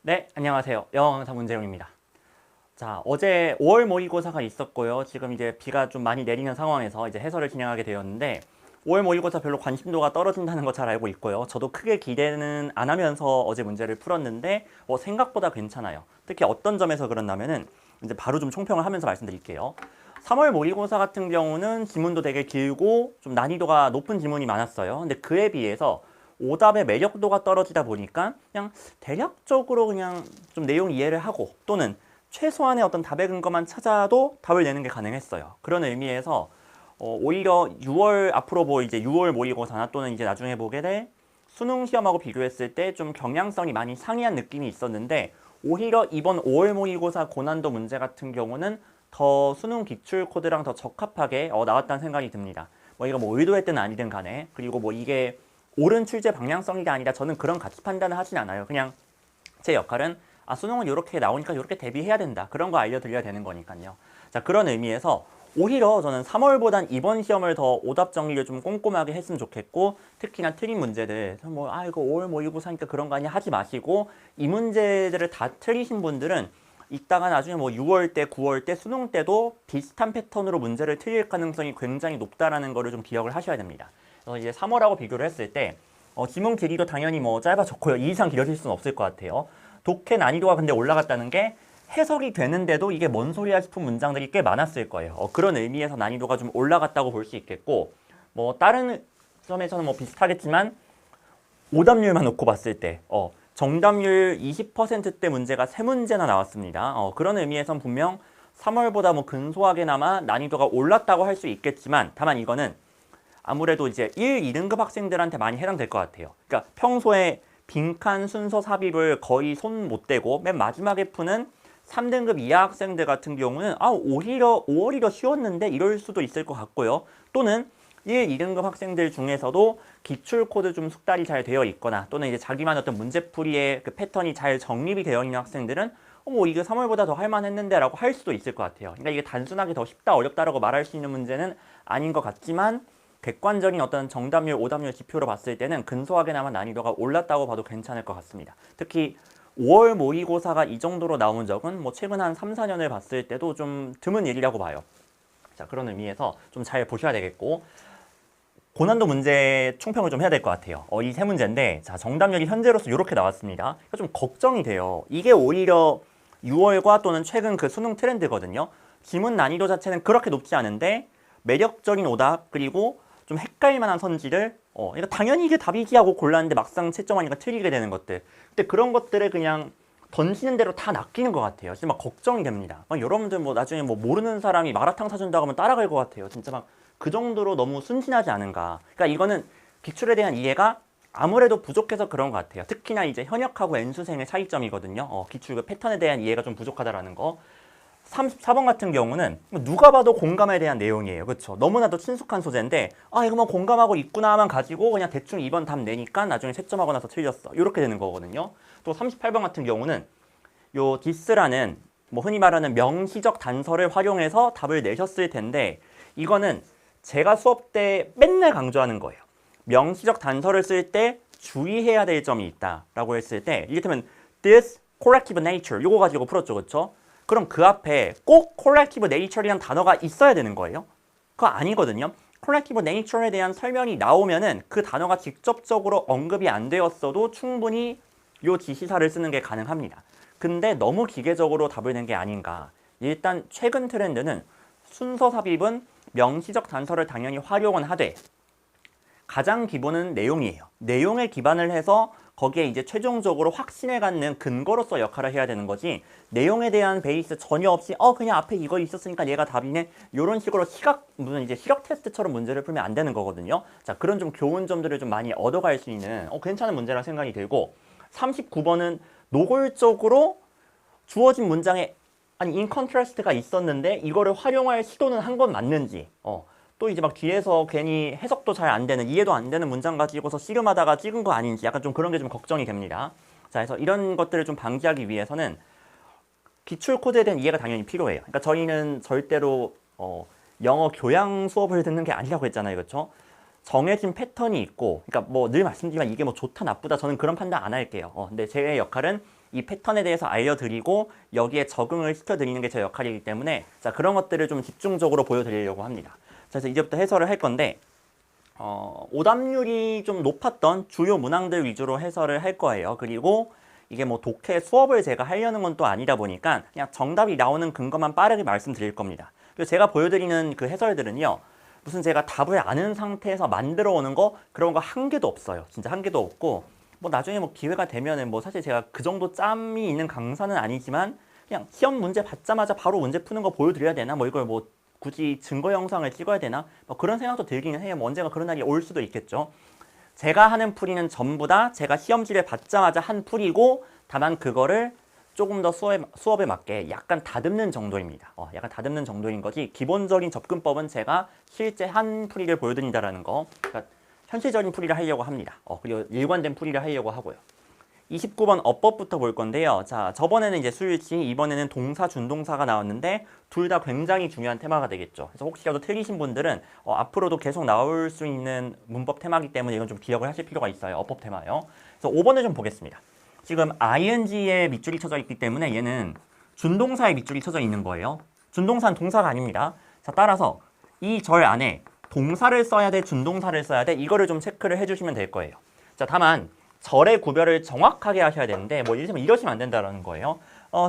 네, 안녕하세요. 영어 강사 문재용입니다. 자, 어제 5월 모의고사가 있었고요. 지금 이제 비가 좀 많이 내리는 상황에서 이제 해설을 진행하게 되었는데 5월 모의고사 별로 관심도가 떨어진다는 거 잘 알고 있고요. 저도 크게 기대는 안 하면서 어제 문제를 풀었는데 생각보다 괜찮아요. 특히 어떤 점에서 그렇냐면은 이제 바로 좀 총평을 하면서 말씀드릴게요. 3월 모의고사 같은 경우는 지문도 되게 길고 좀 난이도가 높은 지문이 많았어요. 근데 그에 비해서 오답의 매력도가 떨어지다 보니까 그냥 대략적으로 그냥 좀 내용 이해를 하고 또는 최소한의 어떤 답의 근거만 찾아도 답을 내는 게 가능했어요. 그런 의미에서 오히려 6월 앞으로 이제 6월 모의고사나 또는 이제 나중에 보게 될 수능 시험하고 비교했을 때 좀 경량성이 많이 상이한 느낌이 있었는데 오히려 이번 5월 모의고사 고난도 문제 같은 경우는 더 수능 기출 코드랑 더 적합하게 나왔다는 생각이 듭니다. 이거 의도했든 아니든 간에 그리고 이게 옳은 출제 방향성이 아니라 저는 그런 가치 판단을 하진 않아요. 그냥 제 역할은 수능은 이렇게 나오니까 이렇게 대비해야 된다. 그런 거 알려드려야 되는 거니까요. 자, 그런 의미에서 오히려 저는 3월보단 이번 시험을 더 오답 정리를 좀 꼼꼼하게 했으면 좋겠고 특히나 틀린 문제들 이거 5월 모의고사니까 그런 거 아니야 하지 마시고 이 문제들을 다 틀리신 분들은 이따가 나중에 6월 때, 9월 때, 수능 때도 비슷한 패턴으로 문제를 틀릴 가능성이 굉장히 높다라는 거를 좀 기억을 하셔야 됩니다. 그래서 이제 3월하고 비교를 했을 때 지문 길이도 당연히 짧아졌고요. 이 이상 길어질 수는 없을 것 같아요. 독해 난이도가 근데 올라갔다는 게 해석이 되는데도 이게 뭔 소리야 싶은 문장들이 꽤 많았을 거예요. 그런 의미에서 난이도가 좀 올라갔다고 볼 수 있겠고 다른 점에서는 비슷하겠지만 오답률만 놓고 봤을 때 정답률 20%대 문제가 3문제나 나왔습니다. 그런 의미에선 분명 3월보다 근소하게나마 난이도가 올랐다고 할 수 있겠지만 다만 이거는 아무래도 이제 1, 2등급 학생들한테 많이 해당될 것 같아요. 그러니까 평소에 빈칸 순서 삽입을 거의 손 못 대고 맨 마지막에 푸는 3등급 이하 학생들 같은 경우는 오히려 5월이 더 쉬웠는데 이럴 수도 있을 것 같고요. 또는 1, 2등급 학생들 중에서도 기출 코드 좀 숙달이 잘 되어 있거나 또는 이제 자기만 어떤 문제풀이의 그 패턴이 잘 정립이 되어 있는 학생들은 이게 3월보다 더 할만했는데 라고 할 수도 있을 것 같아요. 그러니까 이게 단순하게 더 쉽다 어렵다라고 말할 수 있는 문제는 아닌 것 같지만 객관적인 어떤 정답률, 오답률 지표로 봤을 때는 근소하게나마 난이도가 올랐다고 봐도 괜찮을 것 같습니다. 특히 5월 모의고사가 이 정도로 나온 적은 최근 한 3, 4년을 봤을 때도 좀 드문 일이라고 봐요. 자, 그런 의미에서 좀 잘 보셔야 되겠고 고난도 문제 총평을 좀 해야 될 것 같아요. 이 세 문제인데 자, 정답률이 현재로서 이렇게 나왔습니다. 좀 걱정이 돼요. 이게 오히려 6월과 또는 최근 그 수능 트렌드거든요. 지문 난이도 자체는 그렇게 높지 않은데 매력적인 오답 그리고 좀 헷갈릴 만한 선지를 그러니까 당연히 이게 답이지 하고 골랐는데 막상 채점하니까 틀리게 되는 것들. 근데 그런 것들을 그냥 던지는 대로 다 낚이는 것 같아요. 진짜 걱정이 됩니다. 여러분들 나중에 모르는 사람이 마라탕 사준다고 하면 따라갈 것 같아요. 진짜 그 정도로 너무 순진하지 않은가. 그러니까 이거는 기출에 대한 이해가 아무래도 부족해서 그런 것 같아요. 특히나 이제 현역하고 N수생의 차이점이거든요. 기출 그 패턴에 대한 이해가 좀 부족하다라는 거. 34번 같은 경우는 누가 봐도 공감에 대한 내용이에요. 그렇죠? 너무나도 친숙한 소재인데 이거 공감하고 있구나만 가지고 그냥 대충 2번 답 내니까 나중에 채점하고 나서 틀렸어. 이렇게 되는 거거든요. 또 38번 같은 경우는 요 디스라는 흔히 말하는 명시적 단서를 활용해서 답을 내셨을 텐데 이거는 제가 수업 때 맨날 강조하는 거예요. 명시적 단서를 쓸 때 주의해야 될 점이 있다라고 했을 때 이를테면 this corrective nature 요거 가지고 풀었죠. 그렇죠? 그럼 그 앞에 꼭 corrective nature이란 단어가 있어야 되는 거예요? 그거 아니거든요. corrective nature에 대한 설명이 나오면은 그 단어가 직접적으로 언급이 안 되었어도 충분히 요 지시사를 쓰는 게 가능합니다. 근데 너무 기계적으로 답을 낸 게 아닌가. 일단 최근 트렌드는 순서 삽입은 명시적 단서를 당연히 활용은 하되 가장 기본은 내용이에요. 내용에 기반을 해서 거기에 이제 최종적으로 확신을 갖는 근거로서 역할을 해야 되는 거지 내용에 대한 베이스 전혀 없이 그냥 앞에 이거 있었으니까 얘가 답이네 이런 식으로 무슨 이제 시력 테스트처럼 문제를 풀면 안 되는 거거든요. 자, 그런 좀 교훈 점들을 좀 많이 얻어갈 수 있는 괜찮은 문제라 생각이 들고 39번은 노골적으로 주어진 문장에 in contrast가 있었는데 이거를 활용할 시도는 한 건 맞는지 또 이제 뒤에서 괜히 해석도 잘 안 되는 이해도 안 되는 문장 가지고서 씨름하다가 찍은 거 아닌지 약간 좀 그런 게 좀 걱정이 됩니다. 자, 그래서 이런 것들을 좀 방지하기 위해서는 기출 코드에 대한 이해가 당연히 필요해요. 그러니까 저희는 절대로 영어 교양 수업을 듣는 게 아니라고 했잖아요. 그렇죠? 정해진 패턴이 있고 그러니까 늘 말씀드리지만 이게 좋다 나쁘다 저는 그런 판단 안 할게요. 근데 제 역할은 이 패턴에 대해서 알려드리고 여기에 적응을 시켜드리는 게 제 역할이기 때문에 자, 그런 것들을 좀 집중적으로 보여드리려고 합니다. 그래서 이제부터 해설을 할 건데 오답률이 좀 높았던 주요 문항들 위주로 해설을 할 거예요. 그리고 이게 뭐 독해 수업을 제가 하려는 건 또 아니다 보니까 그냥 정답이 나오는 근거만 빠르게 말씀드릴 겁니다. 그리고 제가 보여드리는 그 해설들은요. 무슨 제가 답을 아는 상태에서 만들어 오는 거 그런 거 한 개도 없어요. 진짜 한 개도 없고 뭐 나중에 뭐 기회가 되면은 뭐 사실 제가 그 정도 짬이 있는 강사는 아니지만 그냥 시험 문제 받자마자 바로 문제 푸는 거 보여드려야 되나 뭐 이걸 뭐 굳이 증거 영상을 찍어야 되나 뭐 그런 생각도 들기는 해요. 뭐 언젠가 그런 날이 올 수도 있겠죠. 제가 하는 풀이는 전부 다 제가 시험지를 받자마자 한 풀이고 다만 그거를 조금 더 수업에 맞게 약간 다듬는 정도입니다. 약간 다듬는 정도인 거지 기본적인 접근법은 제가 실제 한 풀이를 보여드린다라는 거 그러니까 현실적인 풀이를 하려고 합니다. 그리고 일관된 풀이를 하려고 하고요. 29번 어법부터 볼 건데요. 자, 저번에는 이제 수일치, 이번에는 동사, 준동사가 나왔는데 둘 다 굉장히 중요한 테마가 되겠죠. 그래서 혹시라도 틀리신 분들은 앞으로도 계속 나올 수 있는 문법 테마이기 때문에 이건 좀 기억을 하실 필요가 있어요. 어법 테마요. 그래서 5번을 좀 보겠습니다. 지금 ing에 밑줄이 쳐져 있기 때문에 얘는 준동사에 밑줄이 쳐져 있는 거예요. 준동사는 동사가 아닙니다. 자, 따라서 이 절 안에 동사를 써야 돼, 준동사를 써야 돼, 이거를 좀 체크를 해주시면 될 거예요. 자, 다만 절의 구별을 정확하게 하셔야 되는데 뭐 예를 들면 이러시면 안 된다는 거예요.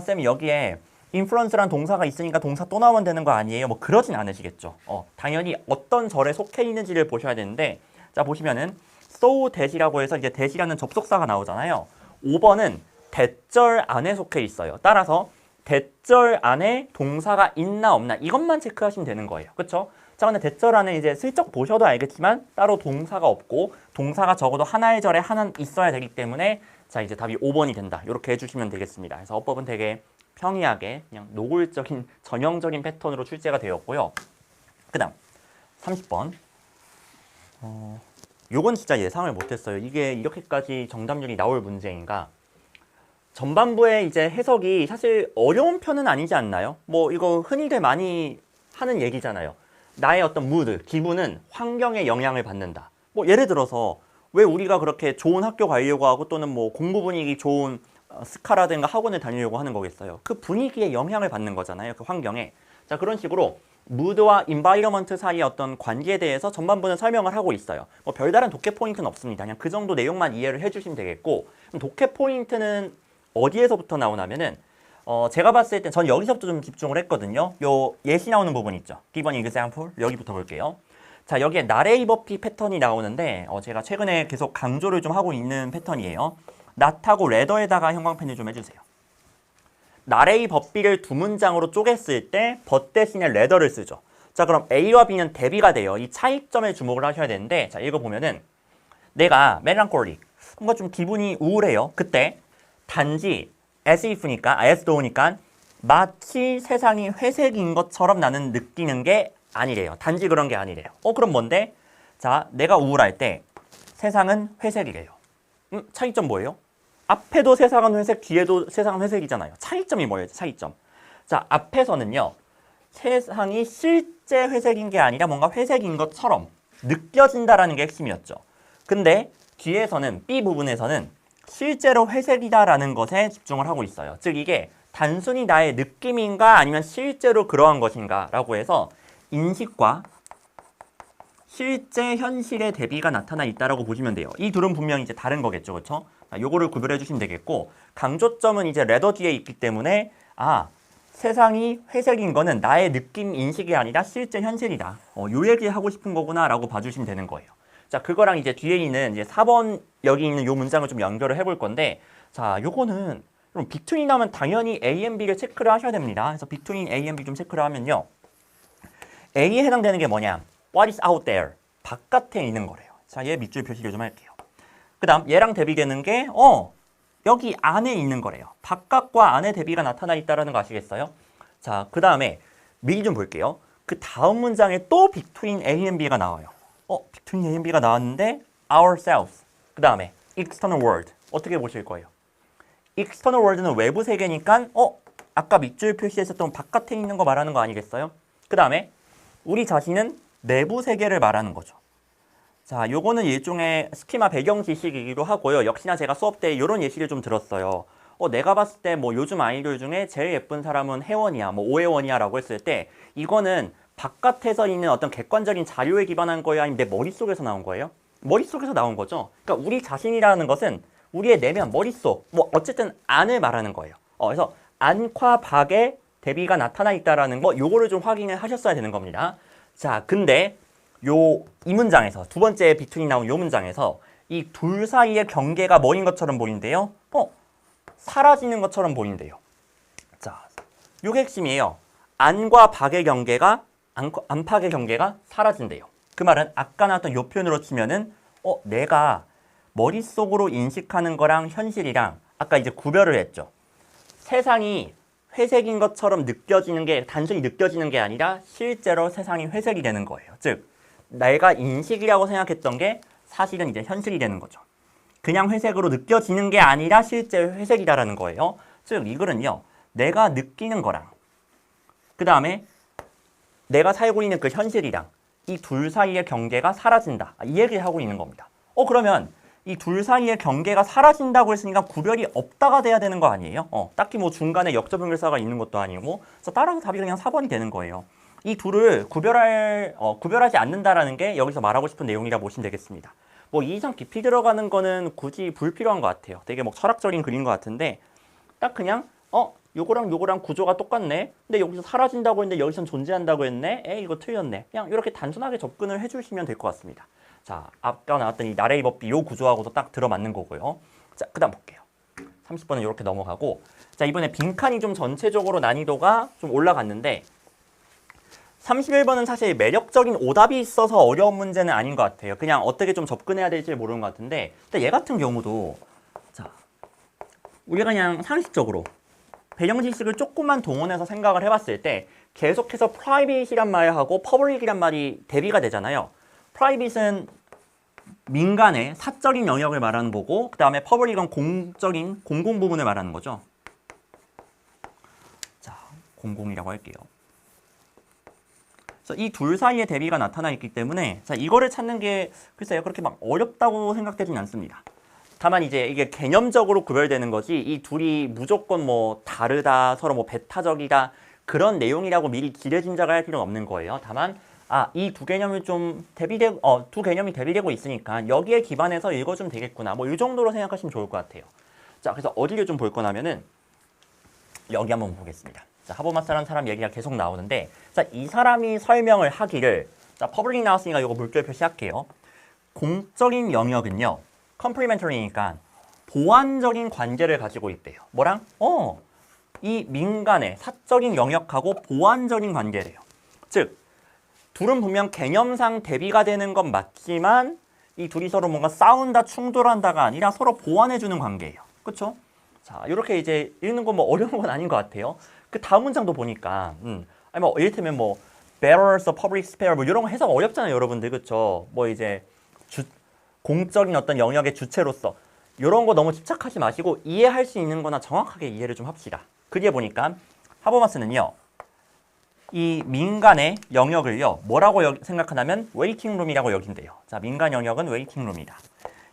쌤 여기에 influence란 동사가 있으니까 동사 또 나오면 되는 거 아니에요? 뭐 그러진 않으시겠죠. 당연히 어떤 절에 속해 있는지를 보셔야 되는데 자, 보시면은 so that이라고 해서 이제 that이라는 접속사가 나오잖아요. 5번은 대절 안에 속해 있어요. 따라서 대절 안에 동사가 있나 없나 이것만 체크하시면 되는 거예요. 그렇죠? 자, 근데 대절 안에 이제 슬쩍 보셔도 알겠지만 따로 동사가 없고 동사가 적어도 하나의 절에 하나 있어야 되기 때문에 자, 이제 답이 5번이 된다. 이렇게 해주시면 되겠습니다. 그래서 어법은 되게 평이하게 그냥 노골적인 전형적인 패턴으로 출제가 되었고요. 그 다음 30번 요건 진짜 예상을 못했어요. 이게 이렇게까지 정답률이 나올 문제인가? 전반부의 이제 해석이 사실 어려운 편은 아니지 않나요? 뭐 이거 흔히들 많이 하는 얘기잖아요. 나의 어떤 무드, 기분은 환경에 영향을 받는다. 뭐 예를 들어서 왜 우리가 그렇게 좋은 학교 가려고 하고 또는 뭐 공부 분위기 좋은 스카라든가 학원을 다니려고 하는 거겠어요. 그 분위기에 영향을 받는 거잖아요. 그 환경에. 자, 그런 식으로 무드와 인바이러먼트 사이의 어떤 관계에 대해서 전반부는 설명을 하고 있어요. 뭐 별다른 독해 포인트는 없습니다. 그냥 그 정도 내용만 이해를 해주시면 되겠고 그럼 독해 포인트는 어디에서부터 나오냐면은 제가 봤을 때 전 여기서부터 좀 집중을 했거든요. 요 예시 나오는 부분 있죠. Given example 여기부터 볼게요. 자, 여기에 나레이 버피 패턴이 나오는데 제가 최근에 계속 강조를 좀 하고 있는 패턴이에요. not하고 rather에다가 형광펜을 좀 해주세요. 나레이 버피를 두 문장으로 쪼갰을 때 but 대신에 rather를 쓰죠. 자, 그럼 A와 B는 대비가 돼요. 이 차이점에 주목을 하셔야 되는데 자, 읽어보면은 내가 melancholic 뭔가 좀 기분이 우울해요. 그때 단지 as if니까 as though니까 마치 세상이 회색인 것처럼 나는 느끼는 게 아니래요. 단지 그런 게 아니래요. 그럼 뭔데? 자, 내가 우울할 때 세상은 회색이래요. 차이점 뭐예요? 앞에도 세상은 회색, 뒤에도 세상은 회색이잖아요. 차이점이 뭐예요? 차이점. 자, 앞에서는요. 세상이 실제 회색인 게 아니라 뭔가 회색인 것처럼 느껴진다라는 게 핵심이었죠. 근데 뒤에서는 B 부분에서는 실제로 회색이다라는 것에 집중을 하고 있어요. 즉 이게 단순히 나의 느낌인가 아니면 실제로 그러한 것인가 라고 해서 인식과 실제 현실의 대비가 나타나 있다라고 보시면 돼요. 이 둘은 분명히 이제 다른 거겠죠. 그렇죠? 요거를 구별해 주시면 되겠고 강조점은 이제 레더 뒤에 있기 때문에 세상이 회색인 거는 나의 느낌 인식이 아니라 실제 현실이다. 요 얘기 하고 싶은 거구나 라고 봐주시면 되는 거예요. 자, 그거랑 이제 뒤에 있는 이제 4번 여기 있는 요 문장을 좀 연결을 해볼 건데 자, 요거는 그럼 between 나오면 당연히 A and B를 체크를 하셔야 됩니다. 그래서 between A and B 좀 체크를 하면요. A에 해당되는 게 뭐냐? What is out there? 바깥에 있는 거래요. 자, 얘 밑줄 표시를 좀 할게요. 그 다음 얘랑 대비되는 게 여기 안에 있는 거래요. 바깥과 안에 대비가 나타나 있다는 거 아시겠어요? 자, 그 다음에 미리 좀 볼게요. 그 다음 문장에 또 between A and B가 나와요. between A and B가 나왔는데 ourselves. 그 다음에 external world. 어떻게 보실 거예요? external world는 외부 세계니까 아까 밑줄 표시했었던 바깥에 있는 거 말하는 거 아니겠어요? 그 다음에 우리 자신은 내부 세계를 말하는 거죠. 자, 요거는 일종의 스키마 배경 지식이기도 하고요. 역시나 제가 수업 때 이런 예시를 좀 들었어요. 내가 봤을 때 뭐 요즘 아이돌 중에 제일 예쁜 사람은 혜원이야, 뭐 오혜원이야라고 했을 때 이거는 바깥에서 있는 어떤 객관적인 자료에 기반한 거예요? 아니면 내 머릿속에서 나온 거예요? 머릿속에서 나온 거죠. 그러니까 우리 자신이라는 것은 우리의 내면, 머릿속, 뭐 어쨌든 안을 말하는 거예요. 그래서 안과 박에 대비가 나타나 있다라는 거, 요거를 좀 확인을 하셨어야 되는 겁니다. 자, 근데 이 문장에서 두 번째 비투니 나온 요 문장에서 이 둘 사이의 경계가 뭐인 것처럼 보이는데요. 사라지는 것처럼 보이는데요. 자, 요게 핵심이에요. 안과 박의 경계가 안팎의 경계가 사라진대요. 그 말은 아까 나왔던 요 표현으로 치면은 내가 머릿속으로 인식하는 거랑 현실이랑 아까 이제 구별을 했죠. 세상이 회색인 것처럼 느껴지는 게 단순히 느껴지는 게 아니라 실제로 세상이 회색이 되는 거예요. 즉 내가 인식이라고 생각했던 게 사실은 이제 현실이 되는 거죠. 그냥 회색으로 느껴지는 게 아니라 실제 회색이다라는 거예요. 즉 이 글은요. 내가 느끼는 거랑 그 다음에 내가 살고 있는 그 현실이랑 이 둘 사이의 경계가 사라진다. 이 얘기를 하고 있는 겁니다. 그러면 이 둘 사이의 경계가 사라진다고 했으니까 구별이 없다가 돼야 되는 거 아니에요? 딱히 뭐 중간에 역접연결사가 있는 것도 아니고 따라서 답이 그냥 4번이 되는 거예요. 이 둘을 구별하지 않는다라는 게 여기서 말하고 싶은 내용이라 보시면 되겠습니다. 뭐 이 이상 깊이 들어가는 거는 굳이 불필요한 것 같아요. 되게 뭐 철학적인 글인 것 같은데 딱 그냥 요거랑 요거랑 구조가 똑같네. 근데 여기서 사라진다고 했는데 여기선 존재한다고 했네. 이거 틀렸네. 그냥 이렇게 단순하게 접근을 해주시면 될 것 같습니다. 자, 아까 나왔던 이 나레이 법비 요 구조하고도 딱 들어맞는 거고요. 자, 그 다음 볼게요. 30번은 이렇게 넘어가고 자, 이번에 빈칸이 좀 전체적으로 난이도가 좀 올라갔는데 31번은 사실 매력적인 오답이 있어서 어려운 문제는 아닌 것 같아요. 그냥 어떻게 좀 접근해야 될지 모르는 것 같은데 근데 얘 같은 경우도 자, 우리가 그냥 상식적으로 배경 지식을 조금만 동원해서 생각을 해봤을 때 계속해서 private이란 말하고 public이란 말이 대비가 되잖아요. private은 민간의 사적인 영역을 말하는 거고 그 다음에 public은 공적인 공공 부분을 말하는 거죠. 자, 공공이라고 할게요. 그래서 이 둘 사이의 대비가 나타나 있기 때문에 자, 이거를 찾는 게 글쎄요 그렇게 막 어렵다고 생각되진 않습니다. 다만 이제 이게 개념적으로 구별되는 거지 이 둘이 무조건 뭐 다르다 서로 뭐 배타적이다 그런 내용이라고 미리 기대짐작을 할 필요는 없는 거예요. 다만 이 두 개념이 좀 두 개념이 대비되고 있으니까 여기에 기반해서 읽어주면 되겠구나 뭐 이 정도로 생각하시면 좋을 것 같아요. 자, 그래서 어디를 좀 볼 거냐면은 여기 한번 보겠습니다. 자, 하버마스라는 사람 얘기가 계속 나오는데 자, 이 사람이 설명을 하기를 자, 퍼블릭 나왔으니까 이거 물결표 시작해요. 공적인 영역은요. 컴플리멘터리니까 보완적인 관계를 가지고 있대요. 뭐랑? 이 민간의 사적인 영역하고 보완적인 관계래요. 즉, 둘은 분명 개념상 대비가 되는 건 맞지만 이 둘이 서로 뭔가 싸운다, 충돌한다가 아니라 서로 보완해주는 관계예요. 그렇죠? 자, 이렇게 이제 읽는 건 뭐 어려운 건 아닌 것 같아요. 그 다음 문장도 보니까, 아니 뭐 이를테면 뭐 bearers of public sphere 뭐 이런 거 해석 어렵잖아요, 여러분들, 그렇죠? 뭐 이제 공적인 어떤 영역의 주체로서 이런 거 너무 집착하지 마시고 이해할 수 있는 거나 정확하게 이해를 좀 합시다. 그게 보니까 하버마스는요. 이 민간의 영역을요. 뭐라고 생각하냐면 웨이팅 룸이라고 여긴대요. 자, 민간 영역은 웨이팅 룸이다.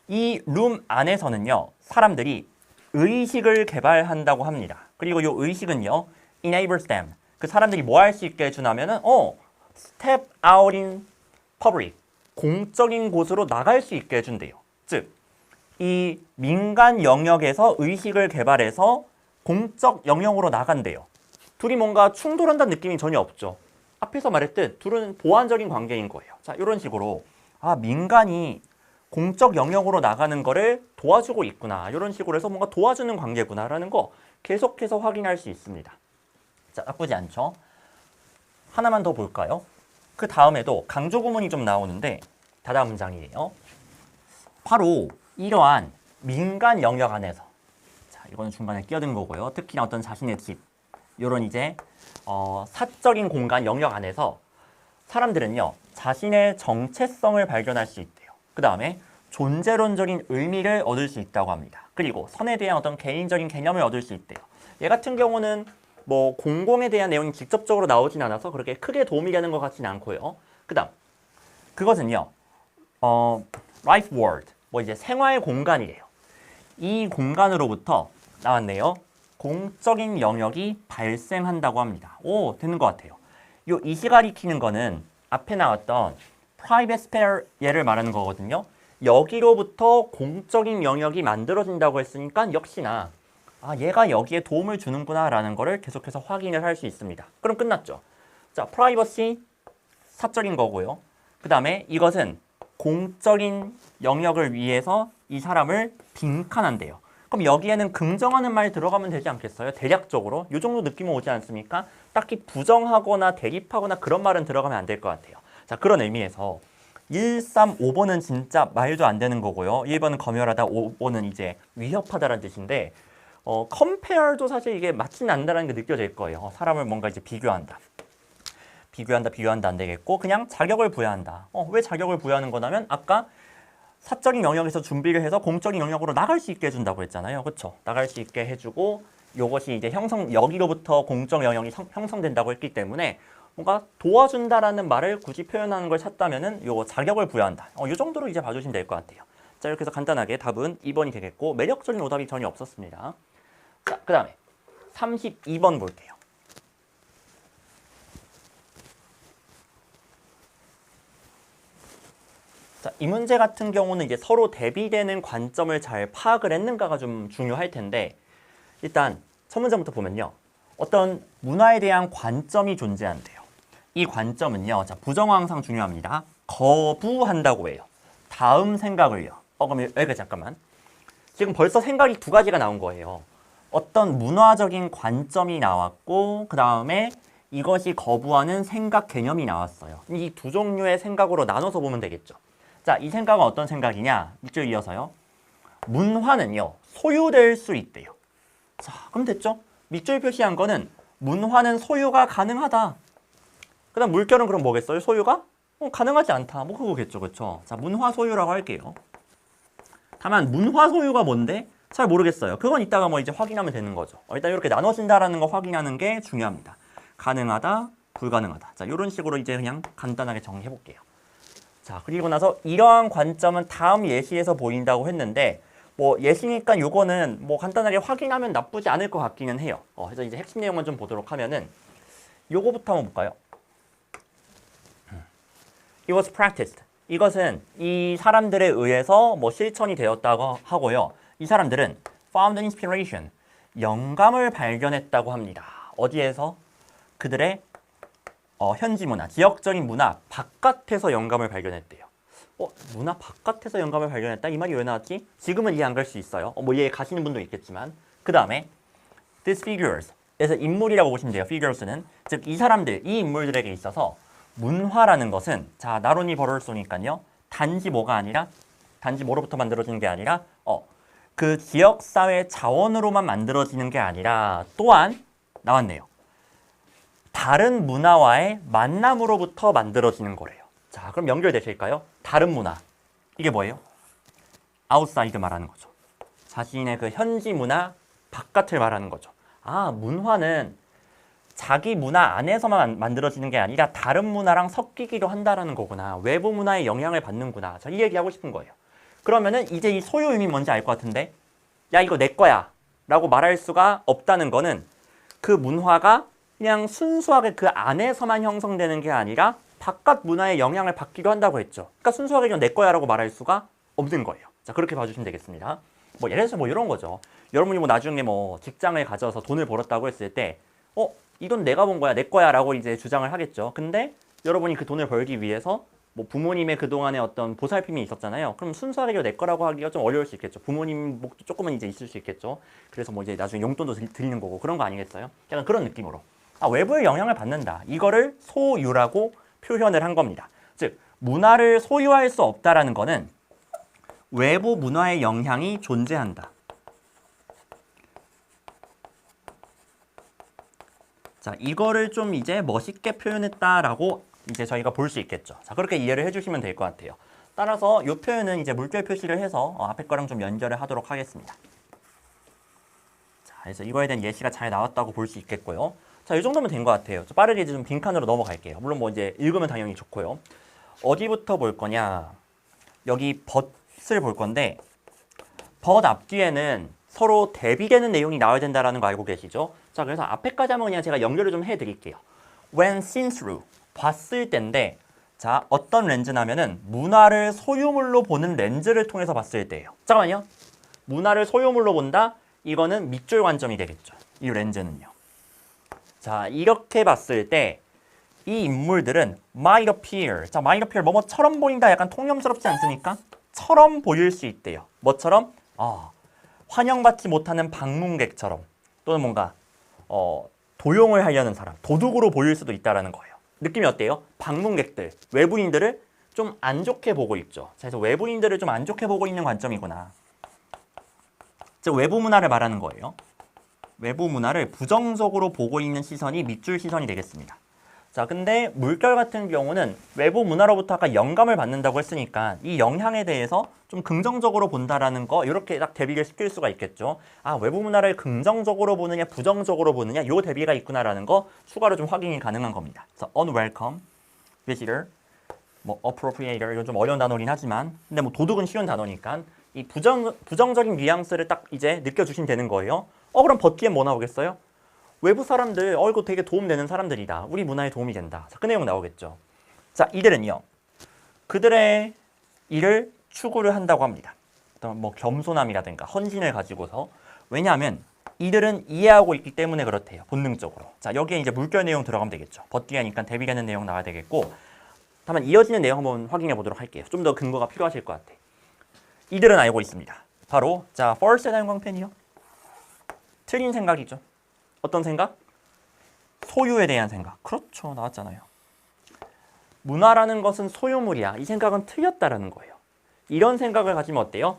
이 룸 안에서는요. 사람들이 의식을 개발한다고 합니다. 그리고 이 의식은요. enables them. 그 사람들이 뭐 할 수 있게 해주냐면은 step out in public. 공적인 곳으로 나갈 수 있게 해준대요. 즉, 이 민간 영역에서 의식을 개발해서 공적 영역으로 나간대요. 둘이 뭔가 충돌한다는 느낌이 전혀 없죠. 앞에서 말했듯 둘은 보완적인 관계인 거예요. 자, 이런 식으로 민간이 공적 영역으로 나가는 거를 도와주고 있구나. 이런 식으로 해서 뭔가 도와주는 관계구나라는 거 계속해서 확인할 수 있습니다. 자, 나쁘지 않죠? 하나만 더 볼까요? 그 다음에도 강조 구문이 좀 나오는데 다다음 문장이에요. 바로 이러한 민간 영역 안에서 자, 이거는 중간에 끼어든 거고요. 특히나 어떤 자신의 집 이런 이제 사적인 공간 영역 안에서 사람들은요. 자신의 정체성을 발견할 수 있대요. 그 다음에 존재론적인 의미를 얻을 수 있다고 합니다. 그리고 선에 대한 어떤 개인적인 개념을 얻을 수 있대요. 얘 같은 경우는 뭐 공공에 대한 내용이 직접적으로 나오진 않아서 그렇게 크게 도움이 되는 것 같지는 않고요. 그 다음 그것은요. life world 뭐 이제 생활 공간이래요. 이 공간으로부터 나왔네요. 공적인 영역이 발생한다고 합니다. 오, 되는 것 같아요. 이 시가리 키는 거는 앞에 나왔던 private sphere 얘를 말하는 거거든요. 여기로부터 공적인 영역이 만들어진다고 했으니까 역시나 얘가 여기에 도움을 주는구나 라는 거를 계속해서 확인을 할 수 있습니다. 그럼 끝났죠. 자, privacy 사적인 거고요. 그 다음에 이것은 공적인 영역을 위해서 이 사람을 빈칸한대요. 그럼 여기에는 긍정하는 말 들어가면 되지 않겠어요? 대략적으로 이 정도 느낌은 오지 않습니까? 딱히 부정하거나 대립하거나 그런 말은 들어가면 안 될 것 같아요. 자, 그런 의미에서 1, 3, 5번은 진짜 말도 안 되는 거고요. 1번은 검열하다, 5번은 이제 위협하다라는 뜻인데 compare도 사실 이게 맞지는 않는다는 게 느껴질 거예요. 사람을 뭔가 이제 비교한다 안 되겠고 그냥 자격을 부여한다. 왜 자격을 부여하는 거냐면 아까 사적인 영역에서 준비를 해서 공적인 영역으로 나갈 수 있게 해준다고 했잖아요. 그렇죠? 나갈 수 있게 해주고 이것이 이제 여기로부터 공적 영역이 형성된다고 했기 때문에 뭔가 도와준다라는 말을 굳이 표현하는 걸 찾다면은 요거 자격을 부여한다. 이 정도로 이제 봐주시면 될 것 같아요. 자, 이렇게 해서 간단하게 답은 2번이 되겠고 매력적인 오답이 전혀 없었습니다. 자, 그 다음에 32번 볼게요. 자, 이 문제 같은 경우는 이제 서로 대비되는 관점을 잘 파악을 했는가가 좀 중요할 텐데 일단 첫 문제부터 보면요. 어떤 문화에 대한 관점이 존재한대요. 이 관점은요. 자, 부정어 항상 중요합니다. 거부한다고 해요. 다음 생각을요. 그럼 여기까지 잠깐만. 지금 벌써 생각이 두 가지가 나온 거예요. 어떤 문화적인 관점이 나왔고 그 다음에 이것이 거부하는 생각 개념이 나왔어요. 이 두 종류의 생각으로 나눠서 보면 되겠죠. 자, 이 생각은 어떤 생각이냐? 밑줄 이어서요. 문화는요. 소유될 수 있대요. 자, 그럼 됐죠? 밑줄 표시한 거는 문화는 소유가 가능하다. 그 다음 물결은 그럼 뭐겠어요? 소유가? 가능하지 않다. 뭐 그거겠죠. 그렇죠? 자, 문화 소유라고 할게요. 다만 문화 소유가 뭔데? 잘 모르겠어요. 그건 이따가 뭐 이제 확인하면 되는 거죠. 일단 이렇게 나눠진다라는 거 확인하는 게 중요합니다. 가능하다, 불가능하다. 자, 이런 식으로 이제 그냥 간단하게 정리해 볼게요. 자, 그리고 나서 이러한 관점은 다음 예시에서 보인다고 했는데 뭐 예시니까 요거는 뭐 간단하게 확인하면 나쁘지 않을 것 같기는 해요. 그래서 이제 핵심 내용만 좀 보도록 하면은 요거부터 한번 볼까요? It was practiced. 이것은 이 사람들에 의해서 뭐 실천이 되었다고 하고요. 이 사람들은 found inspiration. 영감을 발견했다고 합니다. 어디에서? 그들의 현지 문화, 지역적인 문화 바깥에서 영감을 발견했대요. 문화 바깥에서 영감을 발견했다? 이 말이 왜 나왔지? 지금은 이해 안 갈 수 있어요. 뭐 이해 가시는 분도 있겠지만. 그 다음에 these figures. 그래서 인물이라고 보시면 돼요. figures는. 즉 이 사람들, 이 인물들에게 있어서 문화라는 것은 자, 나론이 벌을 쏘니까요. 단지 뭐가 아니라 단지 뭐로부터 만들어지는 게 아니라 그 지역사회 자원으로만 만들어지는 게 아니라 또한 나왔네요. 다른 문화와의 만남으로부터 만들어지는 거래요. 자, 그럼 연결되실까요? 다른 문화. 이게 뭐예요? 아웃사이드 말하는 거죠. 자신의 그 현지 문화 바깥을 말하는 거죠. 문화는 자기 문화 안에서만 만들어지는 게 아니라 다른 문화랑 섞이기도 한다라는 거구나. 외부 문화의 영향을 받는구나. 자, 이 얘기하고 싶은 거예요. 그러면은 이제 이 소유 의미 뭔지 알 것 같은데 야, 이거 내 거야 라고 말할 수가 없다는 거는 그 문화가 그냥 순수하게 그 안에서만 형성되는 게 아니라 바깥 문화의 영향을 받기도 한다고 했죠. 그러니까 순수하게 그냥 내 거야 라고 말할 수가 없는 거예요. 자, 그렇게 봐주시면 되겠습니다. 뭐 예를 들어서 뭐 이런 거죠. 여러분이 뭐 나중에 뭐 직장을 가져서 돈을 벌었다고 했을 때 이 돈 내가 번 거야, 내 거야 라고 이제 주장을 하겠죠. 근데 여러분이 그 돈을 벌기 위해서 뭐 부모님의 그동안의 어떤 보살핌이 있었잖아요. 그럼 순수하게 내 거라고 하기가 좀 어려울 수 있겠죠. 부모님 목도 조금은 이제 있을 수 있겠죠. 그래서 뭐 이제 나중에 용돈도 드리는 거고 그런 거 아니겠어요? 약간 그런 느낌으로. 외부의 영향을 받는다. 이거를 소유라고 표현을 한 겁니다. 즉, 문화를 소유할 수 없다라는 거는 외부 문화의 영향이 존재한다. 자, 이거를 좀 이제 멋있게 표현했다라고 이제 저희가 볼 수 있겠죠. 자, 그렇게 이해를 해주시면 될 것 같아요. 따라서 이 표현은 이제 물결 표시를 해서 앞에 거랑 좀 연결을 하도록 하겠습니다. 자, 그래서 이거에 대한 예시가 잘 나왔다고 볼 수 있겠고요. 자, 이 정도면 된 것 같아요. 빠르게 이제 좀 빈칸으로 넘어갈게요. 물론 뭐 이제 읽으면 당연히 좋고요. 어디부터 볼 거냐? 여기 벗을 볼 건데 벗 앞뒤에는 서로 대비되는 내용이 나와야 된다는 거 알고 계시죠? 자, 그래서 앞에까지 한번 그냥 제가 연결을 좀 해드릴게요. When seen through, 봤을 때인데, 자, 어떤 렌즈냐면은 문화를 소유물로 보는 렌즈를 통해서 봤을 때예요. 잠깐만요. 문화를 소유물로 본다? 이거는 밑줄 관점이 되겠죠. 이 렌즈는요. 자, 이렇게 봤을 때 이 인물들은 might appear. 자, might appear 뭐뭐처럼 보인다. 약간 통념스럽지 않습니까? 처럼 보일 수 있대요. 뭐처럼? 환영받지 못하는 방문객처럼 또는 뭔가 도용을 하려는 사람, 도둑으로 보일 수도 있다는 거예요. 느낌이 어때요? 방문객들, 외부인들을 좀 안 좋게 보고 있죠. 그래서 외부인들을 좀 안 좋게 보고 있는 관점이구나. 즉 외부 문화를 말하는 거예요. 외부 문화를 부정적으로 보고 있는 시선이 밑줄 시선이 되겠습니다. 자, 근데 물결 같은 경우는 외부 문화로부터 아까 영감을 받는다고 했으니까 이 영향에 대해서 좀 긍정적으로 본다라는 거 이렇게 딱 대비를 시킬 수가 있겠죠. 아, 외부 문화를 긍정적으로 보느냐 부정적으로 보느냐 요 대비가 있구나라는 거 추가로 좀 확인이 가능한 겁니다. 그래서 unwelcome visitor, 뭐 appropriator 이건 좀 어려운 단어긴 하지만 근데 뭐 도둑은 쉬운 단어니까 이 부정적인 뉘앙스를 딱 이제 느껴주시면 되는 거예요. 그럼 버티엔 뭐 나오겠어요? 외부 사람들, 이거 되게 도움되는 사람들이다. 우리 문화에 도움이 된다. 자, 그 내용 나오겠죠. 자, 이들은요. 그들의 일을 추구를 한다고 합니다. 어떤 뭐 겸손함이라든가 헌신을 가지고서. 왜냐하면 이들은 이해하고 있기 때문에 그렇대요. 본능적으로. 자, 여기에 이제 물결 내용 들어가면 되겠죠. 버티하니까 대비되는 내용 나와야 되겠고. 다만 이어지는 내용 한번 확인해 보도록 할게요. 좀 더 근거가 필요하실 것 같아. 이들은 알고 있습니다. 바로 자, false 다형광펜이요. 틀린 생각이죠. 어떤 생각? 소유에 대한 생각. 그렇죠. 나왔잖아요. 문화라는 것은 소유물이야. 이 생각은 틀렸다라는 거예요. 이런 생각을 가지면 어때요?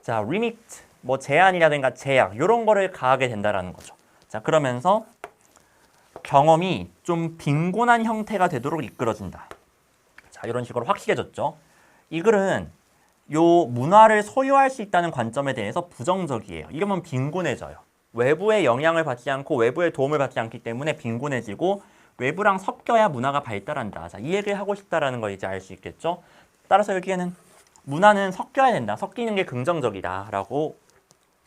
자, limit, 뭐 제한이라든가 제약 이런 거를 가하게 된다라는 거죠. 자, 그러면서 경험이 좀 빈곤한 형태가 되도록 이끌어진다. 자, 이런 식으로 확실해졌죠. 이 글은 요 문화를 소유할 수 있다는 관점에 대해서 부정적이에요. 이러면 빈곤해져요. 외부의 영향을 받지 않고 외부의 도움을 받지 않기 때문에 빈곤해지고 외부랑 섞여야 문화가 발달한다. 자, 이 얘기를 하고 싶다라는 걸 이제 알 수 있겠죠. 따라서 여기에는 문화는 섞여야 된다. 섞이는 게 긍정적이다. 라고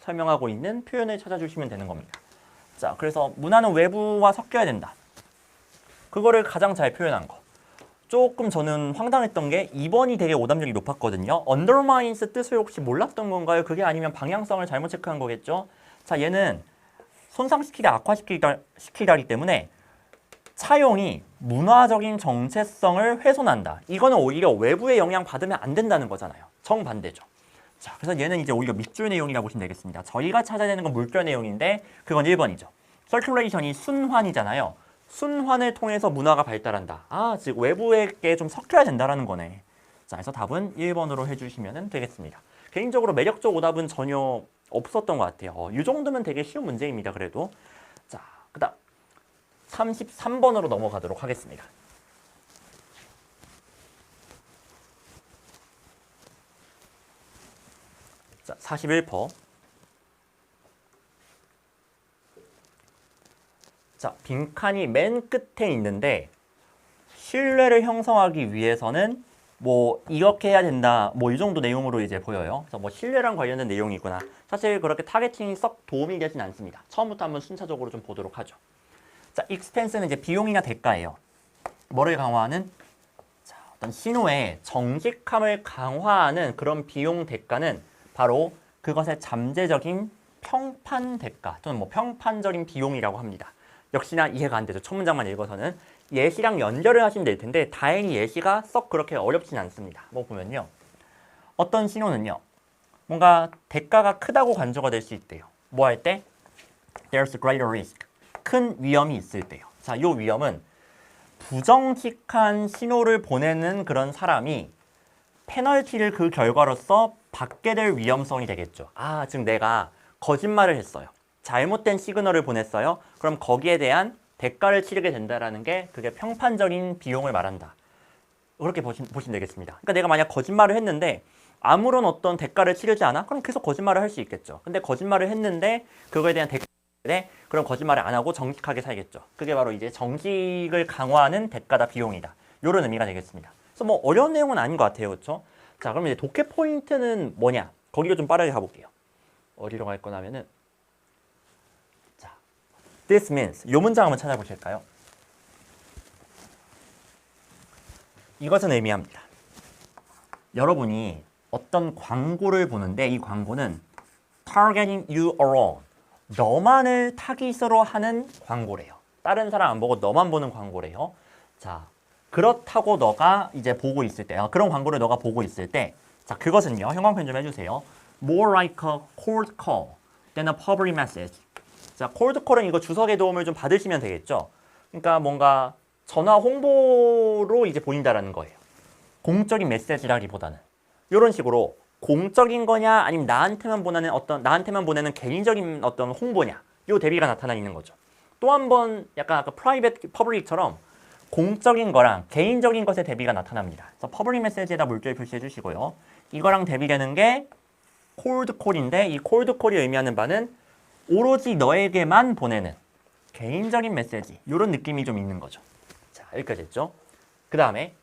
설명하고 있는 표현을 찾아주시면 되는 겁니다. 자, 그래서 문화는 외부와 섞여야 된다. 그거를 가장 잘 표현한 거. 조금 저는 황당했던 게 2번이 되게 오답률이 높았거든요. undermines 뜻을 혹시 몰랐던 건가요? 그게 아니면 방향성을 잘못 체크한 거겠죠? 자, 얘는 손상시키다, 악화시키다기 때문에 차용이 문화적인 정체성을 훼손한다. 이거는 오히려 외부의 영향 받으면 안 된다는 거잖아요. 정반대죠. 자, 그래서 얘는 이제 오히려 밑줄 내용이라고 보시면 되겠습니다. 저희가 찾아내는 건 물결 내용인데 그건 1번이죠. circulation이 순환이잖아요. 순환을 통해서 문화가 발달한다. 즉 외부에게 좀 섞여야 된다라는 거네. 자, 그래서 답은 1번으로 해주시면 되겠습니다. 개인적으로 매력적 오답은 전혀 없었던 것 같아요. 이 정도면 되게 쉬운 문제입니다. 그래도. 자, 그 다음 33번으로 넘어가도록 하겠습니다. 자, 41%. 자, 빈칸이 맨 끝에 있는데 신뢰를 형성하기 위해서는 뭐 이렇게 해야 된다. 뭐 이 정도 내용으로 이제 보여요. 그래서 뭐 신뢰랑 관련된 내용이구나. 사실 그렇게 타겟팅이 썩 도움이 되진 않습니다. 처음부터 한번 순차적으로 좀 보도록 하죠. 자, expense는 이제 비용이나 대가예요. 뭐를 강화하는? 자, 어떤 신호의 정직함을 강화하는 그런 비용 대가는 바로 그것의 잠재적인 평판 대가 또는 뭐 평판적인 비용이라고 합니다. 역시나 이해가 안 되죠. 첫 문장만 읽어서는. 예시랑 연결을 하시면 될 텐데 다행히 예시가 썩 그렇게 어렵진 않습니다. 뭐 보면요. 어떤 신호는요. 뭔가 대가가 크다고 간주가 될 수 있대요. 뭐 할 때? There's a greater risk. 큰 위험이 있을 때요. 자, 이 위험은 부정직한 신호를 보내는 그런 사람이 페널티를 그 결과로서 받게 될 위험성이 되겠죠. 즉 내가 거짓말을 했어요. 잘못된 시그널을 보냈어요. 그럼 거기에 대한 대가를 치르게 된다는 게 그게 평판적인 비용을 말한다. 그렇게 보시면 되겠습니다. 그러니까 내가 만약 거짓말을 했는데 아무런 어떤 대가를 치르지 않아? 그럼 계속 거짓말을 할 수 있겠죠. 근데 거짓말을 했는데 그거에 대한 대가에 그럼 거짓말을 안 하고 정직하게 살겠죠. 그게 바로 이제 정직을 강화하는 대가다, 비용이다. 이런 의미가 되겠습니다. 그래서 뭐 어려운 내용은 아닌 것 같아요. 그렇죠? 자, 그럼 이제 독해 포인트는 뭐냐? 거기로 좀 빠르게 가볼게요. 어디로 갈 거냐면은 자, this means 요 문장 한번 찾아보실까요? 이것은 의미합니다. 여러분이 어떤 광고를 보는데 이 광고는 targeting you alone. 너만을 타깃으로 하는 광고래요. 다른 사람 안 보고 너만 보는 광고래요. 자, 그렇다고 너가 이제 보고 있을 때, 그런 광고를 너가 보고 있을 때, 자, 그것은요, 형광펜 좀 해주세요. More like a cold call than a public message. 자, cold call은 이거 주석의 도움을 좀 받으시면 되겠죠. 그러니까 뭔가 전화 홍보로 이제 보인다라는 거예요. 공적인 메시지라기보다는 이런 식으로 공적인 거냐 아니면 나한테만 보내는 개인적인 어떤 홍보냐 요 대비가 나타나 있는 거죠. 또 한 번 약간 아까 프라이빗 퍼블릭처럼 공적인 거랑 개인적인 것의 대비가 나타납니다. 그래서 퍼블릭 메시지에다 물결 표시해 주시고요. 이거랑 대비되는 게 콜드콜인데 이 콜드콜이 의미하는 바는 오로지 너에게만 보내는 개인적인 메시지 이런 느낌이 좀 있는 거죠. 자, 여기까지 했죠. 그 다음에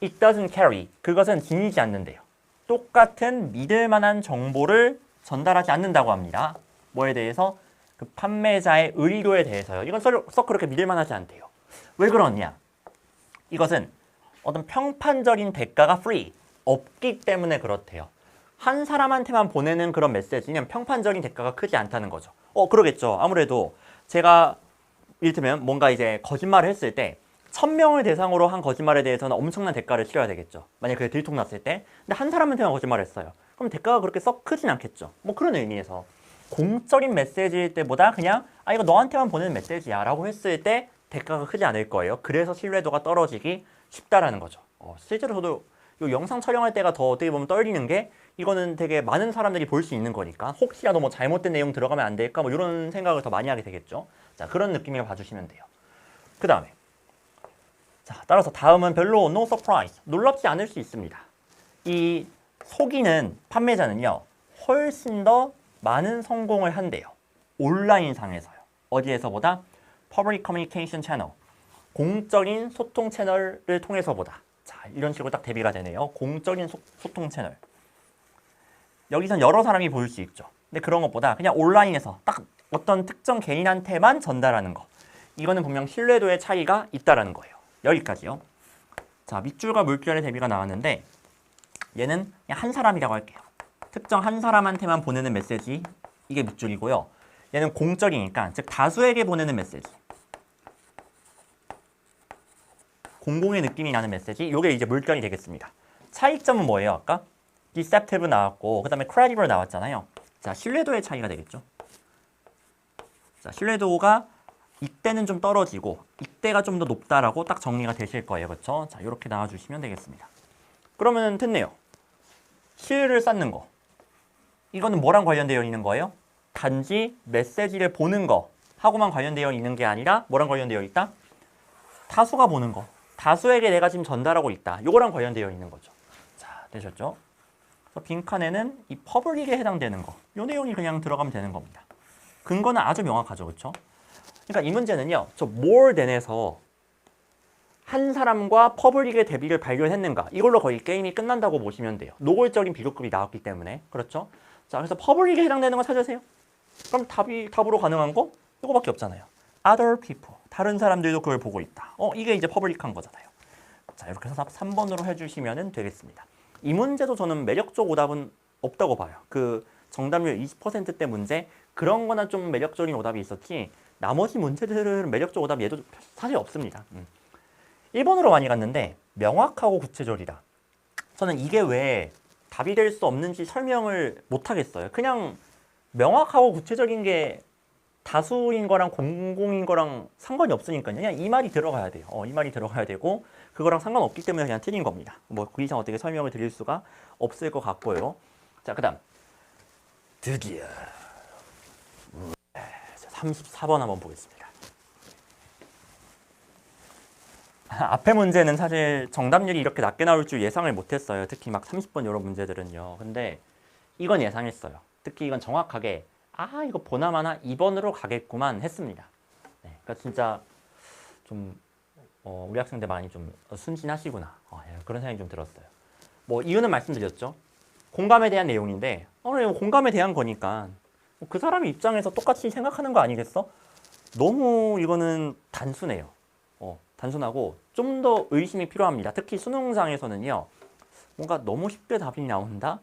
It doesn't carry. 그것은 지니지 않는데요. 똑같은 믿을 만한 정보를 전달하지 않는다고 합니다. 뭐에 대해서? 그 판매자의 의도에 대해서요. 이건 썩 그렇게 믿을 만하지 않대요. 왜 그러냐? 이것은 어떤 평판적인 대가가 free, 없기 때문에 그렇대요. 한 사람한테만 보내는 그런 메시지는 평판적인 대가가 크지 않다는 거죠. 그러겠죠. 아무래도 제가 이를테면 뭔가 이제 거짓말을 했을 때 1000명을 대상으로 한 거짓말에 대해서는 엄청난 대가를 치러야 되겠죠. 만약에 그게 들통났을 때. 근데 한 사람한테만 거짓말을 했어요. 그럼 대가가 그렇게 썩 크진 않겠죠. 뭐 그런 의미에서 공적인 메시지일 때보다 그냥 이거 너한테만 보내는 메시지야 라고 했을 때 대가가 크지 않을 거예요. 그래서 신뢰도가 떨어지기 쉽다라는 거죠. 실제로 저도 이 영상 촬영할 때가 더 어떻게 보면 떨리는 게 이거는 되게 많은 사람들이 볼 수 있는 거니까 혹시라도 뭐 잘못된 내용 들어가면 안 될까 뭐 이런 생각을 더 많이 하게 되겠죠. 자, 그런 느낌을 봐주시면 돼요. 그 다음에 자, 따라서 다음은 별로 no surprise, 놀랍지 않을 수 있습니다. 이 속이는 판매자는요, 훨씬 더 많은 성공을 한대요. 온라인상에서요. 어디에서보다? Public Communication Channel, 공적인 소통 채널을 통해서보다. 자, 이런 식으로 딱 대비가 되네요. 공적인 소통 채널. 여기선 여러 사람이 보일 수 있죠. 근데 그런 것보다 그냥 온라인에서 딱 어떤 특정 개인한테만 전달하는 거. 이거는 분명 신뢰도의 차이가 있다라는 거예요. 여기까지요. 자, 밑줄과 물결의 대비가 나왔는데 얘는 그냥 한 사람이라고 할게요. 특정 한 사람한테만 보내는 메시지, 이게 밑줄이고요. 얘는 공적이니까, 즉 다수에게 보내는 메시지, 공공의 느낌이 나는 메시지, 이게 이제 물결이 되겠습니다. 차이점은 뭐예요? 아까 deceptive 나왔고 그 다음에 credible 나왔잖아요. 자, 신뢰도의 차이가 되겠죠. 자, 신뢰도가 이때는 좀 떨어지고 이때가 좀 더 높다라고 딱 정리가 되실 거예요. 그렇죠? 자, 이렇게 나와주시면 되겠습니다. 그러면 됐네요. 신뢰를 쌓는 거. 이거는 뭐랑 관련되어 있는 거예요? 단지 메시지를 보는 거 하고만 관련되어 있는 게 아니라 뭐랑 관련되어 있다? 다수가 보는 거. 다수에게 내가 지금 전달하고 있다. 이거랑 관련되어 있는 거죠. 자, 되셨죠? 그래서 빈칸에는 이 퍼블릭에 해당되는 거. 이 내용이 그냥 들어가면 되는 겁니다. 근거는 아주 명확하죠. 그렇죠? 그러니까 이 문제는요. 저 more than에서 한 사람과 퍼블릭의 대비를 발견했는가. 이걸로 거의 게임이 끝난다고 보시면 돼요. 노골적인 비교급이 나왔기 때문에. 그렇죠? 자, 그래서 퍼블릭에 해당되는 거 찾으세요. 그럼 답으로 가능한 거? 이거밖에 없잖아요. Other people. 다른 사람들도 그걸 보고 있다. 이게 이제 퍼블릭한 거잖아요. 자, 이렇게 해서 답 3번으로 해주시면 되겠습니다. 이 문제도 저는 매력적 오답은 없다고 봐요. 그 정답률 20%대 문제 그런 거나 좀 매력적인 오답이 있었지 나머지 문제들은 매력적 오답 얘도 사실 없습니다. 1번으로 많이 갔는데 명확하고 구체적이다. 저는 이게 왜 답이 될 수 없는지 설명을 못 하겠어요. 그냥 명확하고 구체적인 게 다수인 거랑 공공인 거랑 상관이 없으니까요. 그냥 이 말이 들어가야 돼요. 이 말이 들어가야 되고 그거랑 상관없기 때문에 그냥 틀린 겁니다. 뭐 그 이상 어떻게 설명을 드릴 수가 없을 것 같고요. 자, 그 다음 드디어 34번 한번 보겠습니다. 앞에 문제는 사실 정답률이 이렇게 낮게 나올 줄 예상을 못했어요. 특히 막 30번 이런 문제들은요. 근데 이건 예상했어요. 특히 이건 정확하게 이거 보나마나 2번으로 가겠구만 했습니다. 네, 그러니까 진짜 좀 우리 학생들 많이 좀 순진하시구나. 그런 생각이 좀 들었어요. 뭐 이유는 말씀드렸죠. 공감에 대한 내용인데 이거 공감에 대한 거니까 그 사람 입장에서 똑같이 생각하는 거 아니겠어? 너무 이거는 단순해요. 단순하고 좀 더 의심이 필요합니다. 특히 수능장에서는요. 뭔가 너무 쉽게 답이 나온다?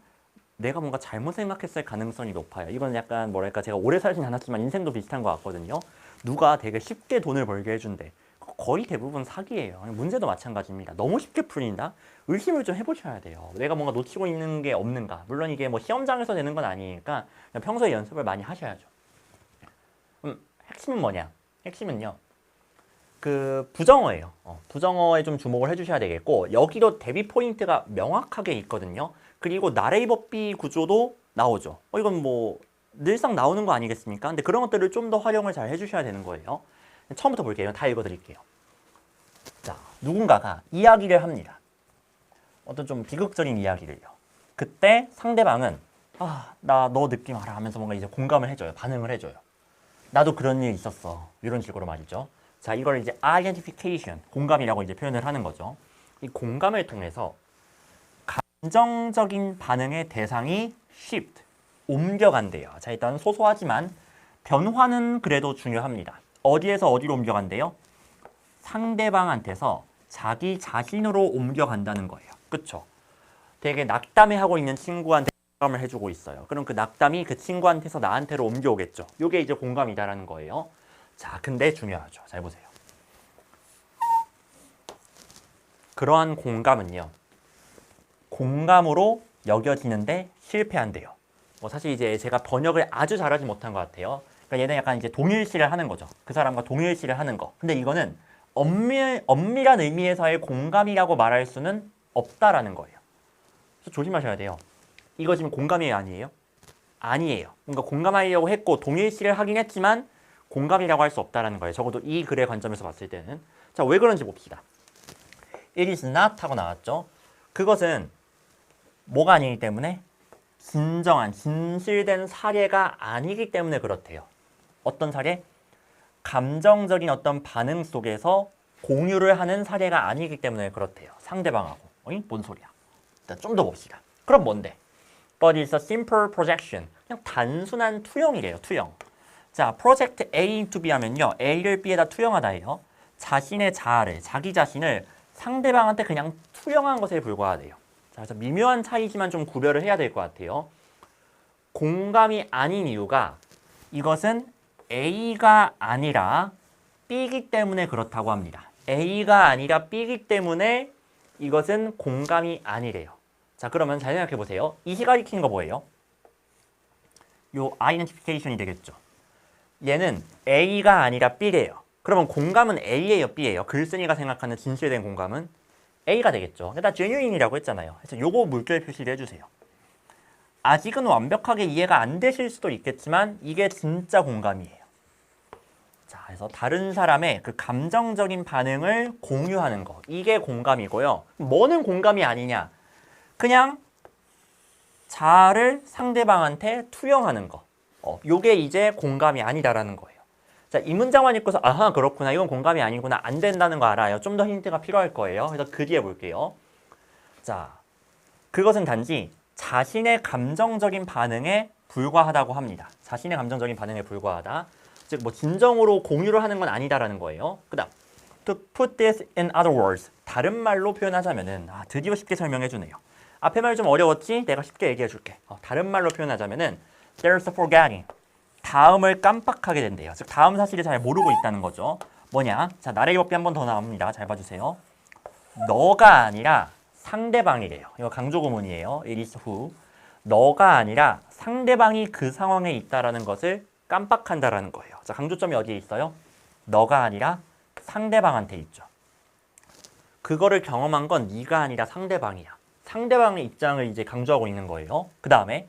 내가 뭔가 잘못 생각했을 가능성이 높아요. 이건 약간 뭐랄까 제가 오래 살진 않았지만 인생도 비슷한 것 같거든요. 누가 되게 쉽게 돈을 벌게 해준대. 거의 대부분 사기예요. 문제도 마찬가지입니다. 너무 쉽게 풀린다? 의심을 좀 해보셔야 돼요. 내가 뭔가 놓치고 있는 게 없는가. 물론 이게 뭐 시험장에서 되는 건 아니니까 그냥 평소에 연습을 많이 하셔야죠. 핵심은 뭐냐? 핵심은요. 그 부정어예요. 부정어에 좀 주목을 해주셔야 되겠고 여기도 대비 포인트가 명확하게 있거든요. 그리고 나레이 법비 구조도 나오죠. 이건 뭐 늘상 나오는 거 아니겠습니까? 근데 그런 것들을 좀 더 활용을 잘 해주셔야 되는 거예요. 처음부터 볼게요. 다 읽어드릴게요. 자, 누군가가 이야기를 합니다. 어떤 좀 비극적인 이야기를요. 그때 상대방은 나 너 느낌 알아 하면서 뭔가 이제 공감을 해줘요. 반응을 해줘요. 나도 그런 일 있었어. 이런 식으로 말이죠. 자, 이걸 이제 identification, 공감이라고 이제 표현을 하는 거죠. 이 공감을 통해서 감정적인 반응의 대상이 shift, 옮겨간대요. 자, 일단 소소하지만 변화는 그래도 중요합니다. 어디에서 어디로 옮겨간대요? 상대방한테서 자기 자신으로 옮겨간다는 거예요. 그쵸? 되게 낙담해하고 있는 친구한테 공감을 해주고 있어요. 그럼 그 낙담이 그 친구한테서 나한테로 옮겨오겠죠. 이게 이제 공감이다라는 거예요. 자, 근데 중요하죠. 잘 보세요. 그러한 공감은요. 공감으로 여겨지는데 실패한대요. 사실 이제 제가 번역을 아주 잘하지 못한 것 같아요. 그러니까 얘는 약간 이제 동일시를 하는 거죠. 그 사람과 동일시를 하는 거. 근데 이거는 엄밀한 의미에서의 공감이라고 말할 수는 없다라는 거예요. 그래서 조심하셔야 돼요. 이거 지금 공감이 아니에요? 아니에요. 그러니까 공감하려고 했고 동일시를 하긴 했지만 공감이라고 할 수 없다라는 거예요. 적어도 이 글의 관점에서 봤을 때는. 자, 왜 그런지 봅시다. It is not 하고 나왔죠. 그것은 뭐가 아니기 때문에? 진정한, 진실된 사례가 아니기 때문에 그렇대요. 어떤 사례? 감정적인 어떤 반응 속에서 공유를 하는 사례가 아니기 때문에 그렇대요. 상대방하고. 뭔 소리야? 좀 더 봅시다. 그럼 뭔데? But it's a simple projection. 그냥 단순한 투영이래요. 투영. 자, 프로젝트 A into B 하면요. A를 B에다 투영하다 해요. 자신의 자아를, 자기 자신을 상대방한테 그냥 투영한 것에 불과하대요. 자, 그래서 미묘한 차이지만 좀 구별을 해야 될 것 같아요. 공감이 아닌 이유가 이것은 A가 아니라 B이기 때문에 그렇다고 합니다. A가 아니라 B이기 때문에 이것은 공감이 아니래요. 자, 그러면 잘 생각해 보세요. 이 시가 익히는 거 뭐예요? 요 identification이 되겠죠. 얘는 A가 아니라 B래요. 그러면 공감은 A예요, B예요? 글쓴이가 생각하는 진실된 공감은 A가 되겠죠. 일단 genuine이라고 했잖아요. 그래서 요거 물결 표시를 해주세요. 아직은 완벽하게 이해가 안 되실 수도 있겠지만 이게 진짜 공감이에요. 자, 그래서 다른 사람의 그 감정적인 반응을 공유하는 거. 이게 공감이고요. 뭐는 공감이 아니냐? 그냥 자아를 상대방한테 투영하는 거. 요게 이제 공감이 아니다라는 거예요. 자, 이 문장만 읽고서 아하 그렇구나 이건 공감이 아니구나 안 된다는 거 알아요. 좀 더 힌트가 필요할 거예요. 그래서 그 뒤에 볼게요. 자, 그것은 단지 자신의 감정적인 반응에 불과하다고 합니다. 자신의 감정적인 반응에 불과하다. 즉 뭐 진정으로 공유를 하는 건 아니다라는 거예요. 그다음 to put this in other words. 다른 말로 표현하자면은 드디어 쉽게 설명해 주네요. 앞에 말 좀 어려웠지? 내가 쉽게 얘기해 줄게. 다른 말로 표현하자면은 there's a forgetting. 다음을 깜빡하게 된대요. 즉 다음 사실을 잘 모르고 있다는 거죠. 뭐냐? 자, 나레이 법비 한 번 더 나옵니다. 잘 봐주세요. 너가 아니라 상대방이래요. 이거 강조 구문이에요. It is who. 너가 아니라 상대방이 그 상황에 있다라는 것을 깜빡한다라는 거예요. 자, 강조점이 어디에 있어요? 너가 아니라 상대방한테 있죠. 그거를 경험한 건 네가 아니라 상대방이야. 상대방의 입장을 이제 강조하고 있는 거예요. 그 다음에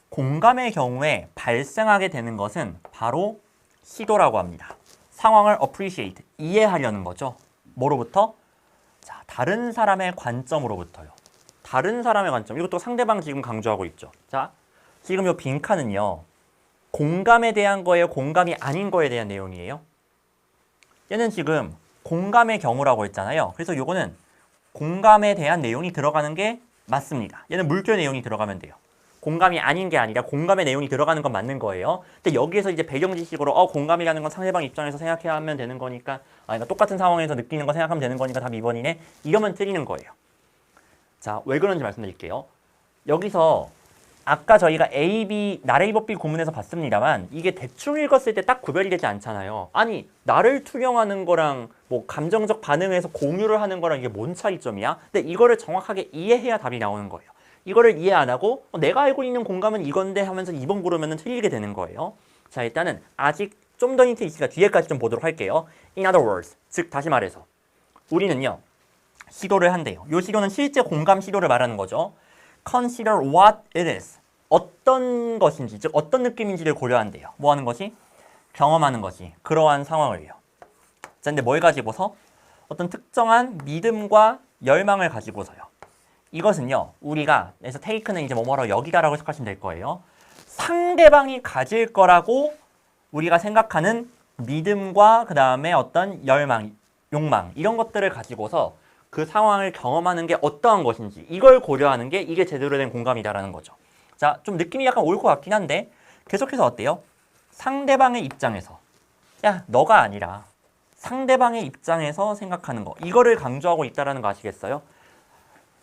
공감의 경우에 발생하게 되는 것은 바로 시도라고 합니다. 상황을 appreciate, 이해하려는 거죠. 뭐로부터? 자, 다른 사람의 관점으로부터요. 다른 사람의 관점. 이것도 상대방 지금 강조하고 있죠. 자, 지금 이 빈칸은요. 공감에 대한 거예요? 공감이 아닌 거에 대한 내용이에요? 얘는 지금 공감의 경우라고 했잖아요. 그래서 요거는 공감에 대한 내용이 들어가는 게 맞습니다. 얘는 물결 내용이 들어가면 돼요. 공감이 아닌 게 아니라 공감의 내용이 들어가는 건 맞는 거예요. 근데 여기에서 이제 배경 지식으로 공감이라는 건 상대방 입장에서 생각해야 하면 되는 거니까 그러니까 똑같은 상황에서 느끼는 거 생각하면 되는 거니까 답이 2번이네. 이러면 틀리는 거예요. 자, 왜 그런지 말씀드릴게요. 여기서 아까 저희가 A, B, 나레이 법비 구문에서 봤습니다만 이게 대충 읽었을 때 딱 구별이 되지 않잖아요. 아니, 나를 투영하는 거랑 뭐 감정적 반응에서 공유를 하는 거랑 이게 뭔 차이점이야? 근데 이거를 정확하게 이해해야 답이 나오는 거예요. 이거를 이해 안 하고 내가 알고 있는 공감은 이건데 하면서 2번 고르면 틀리게 되는 거예요. 자, 일단은 아직 좀 더 힌트 있으니까 뒤에까지 좀 보도록 할게요. In other words, 즉 다시 말해서 우리는요. 시도를 한대요. 이 시도는 실제 공감 시도를 말하는 거죠. Consider what it is. 어떤 것인지, 즉 어떤 느낌인지를 고려한대요. 뭐 하는 것이? 경험하는 것이. 그러한 상황을요. 자, 근데 뭘 가지고서? 어떤 특정한 믿음과 열망을 가지고서요. 이것은요. 우리가 그래서 take는 이제 뭐뭐로 여기다라고 생각하시면 될 거예요. 상대방이 가질 거라고 우리가 생각하는 믿음과 그 다음에 어떤 열망, 욕망 이런 것들을 가지고서 그 상황을 경험하는 게 어떠한 것인지 이걸 고려하는 게 이게 제대로 된 공감이다라는 거죠. 자, 좀 느낌이 약간 올 것 같긴 한데 계속해서 어때요? 상대방의 입장에서 야, 너가 아니라 상대방의 입장에서 생각하는 거 이거를 강조하고 있다는 거 아시겠어요?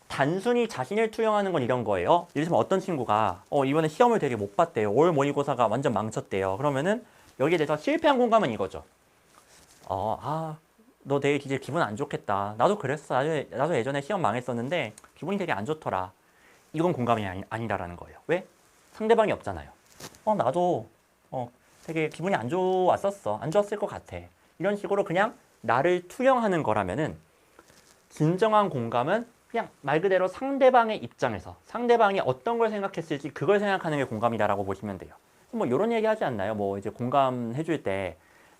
단순히 자신을 투영하는 건 이런 거예요. 예를 들면 어떤 친구가 이번에 시험을 되게 못 봤대요. 올 모의고사가 완전 망쳤대요. 그러면은 여기에 대해서 실패한 공감은 이거죠. 너 내일 이제 기분 안 좋겠다. 나도 그랬어. 나도 예전에 시험 망했었는데 기분이 되게 안 좋더라. 이건 공감이 아니다라는 거예요. 왜? 상대방이 없잖아요. 나도 되게 기분이 안 좋았었어. 안 좋았을 것 같아. 이런 식으로 그냥 나를 투영하는 거라면은 진정한 공감은 그냥 말 그대로 상대방의 입장에서 상대방이 어떤 걸 생각했을지 그걸 생각하는 게 공감이다라고 보시면 돼요. 뭐 이런 얘기 하지 않나요? 뭐 이제 공감해 줄 때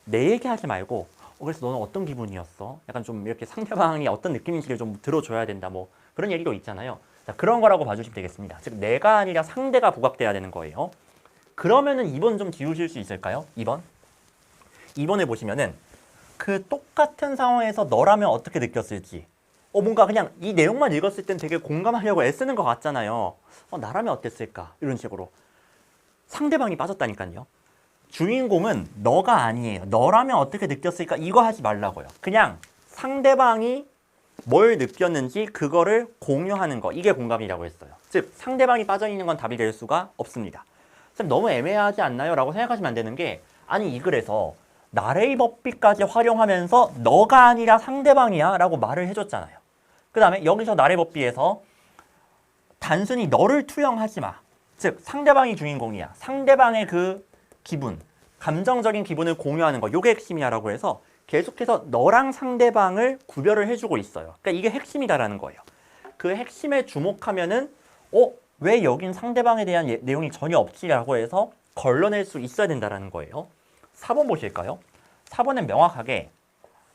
내 얘기 하지 말고 그래서 너는 어떤 기분이었어? 약간 좀 이렇게 상대방이 어떤 느낌인지를 좀 들어줘야 된다. 뭐 그런 얘기도 있잖아요. 자, 그런 거라고 봐주시면 되겠습니다. 즉 내가 아니라 상대가 부각돼야 되는 거예요. 그러면은 2번 좀 지우실 수 있을까요? 2번. 2번을 보시면은 그 똑같은 상황에서 너라면 어떻게 느꼈을지 뭔가 그냥 이 내용만 읽었을 땐 되게 공감하려고 애쓰는 것 같잖아요. 나라면 어땠을까? 이런 식으로. 상대방이 빠졌다니까요. 주인공은 너가 아니에요. 너라면 어떻게 느꼈을까? 이거 하지 말라고요. 그냥 상대방이 뭘 느꼈는지 그거를 공유하는 거. 이게 공감이라고 했어요. 즉 상대방이 빠져있는 건 답이 될 수가 없습니다. 쌤 너무 애매하지 않나요? 라고 생각하시면 안 되는 게 아니 이 글에서 나레이 법비까지 활용하면서 너가 아니라 상대방이야 라고 말을 해줬잖아요. 그 다음에 여기서 나레이 법비에서 단순히 너를 투영하지 마. 즉 상대방이 주인공이야. 상대방의 그 기분, 감정적인 기분을 공유하는 거. 이게 핵심이야라고 해서 계속해서 너랑 상대방을 구별을 해주고 있어요. 그러니까 이게 핵심이다라는 거예요. 그 핵심에 주목하면은 왜 여긴 상대방에 대한 내용이 전혀 없지라고 해서 걸러낼 수 있어야 된다라는 거예요. 4번 보실까요? 4번은 명확하게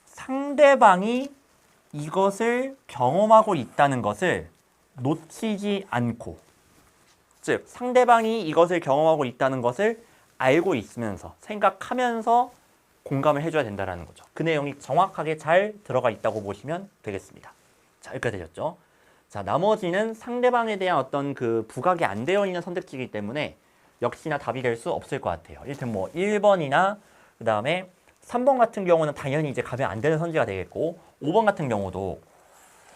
상대방이 이것을 경험하고 있다는 것을 놓치지 않고 즉 상대방이 이것을 경험하고 있다는 것을 알고 있으면서 생각하면서 공감을 해줘야 된다는 거죠. 그 내용이 정확하게 잘 들어가 있다고 보시면 되겠습니다. 자, 여기까지 되셨죠? 자, 나머지는 상대방에 대한 어떤 그 부각이 안 되어 있는 선택지이기 때문에 역시나 답이 될 수 없을 것 같아요. 이를테면 뭐 1번이나 그 다음에 3번 같은 경우는 당연히 이제 가면 안 되는 선지가 되겠고 5번 같은 경우도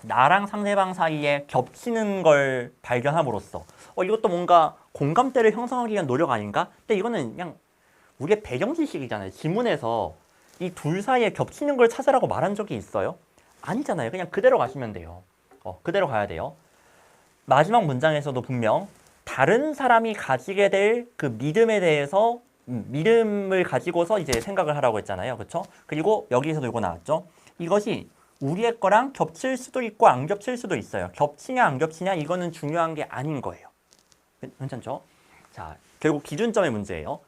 나랑 상대방 사이에 겹치는 걸 발견함으로써 이것도 뭔가 공감대를 형성하기 위한 노력 아닌가? 근데 이거는 그냥 우리의 배경 지식이잖아요. 지문에서 이 둘 사이에 겹치는 걸 찾으라고 말한 적이 있어요? 아니잖아요. 그냥 그대로 가시면 돼요. 그대로 가야 돼요. 마지막 문장에서도 분명 다른 사람이 가지게 될 그 믿음에 대해서 믿음을 가지고서 이제 생각을 하라고 했잖아요. 그렇죠? 그리고 여기서도 이거 나왔죠. 이것이 우리의 거랑 겹칠 수도 있고 안 겹칠 수도 있어요. 겹치냐 안 겹치냐 이거는 중요한 게 아닌 거예요. 괜찮죠? 자, 결국 기준점의 문제예요.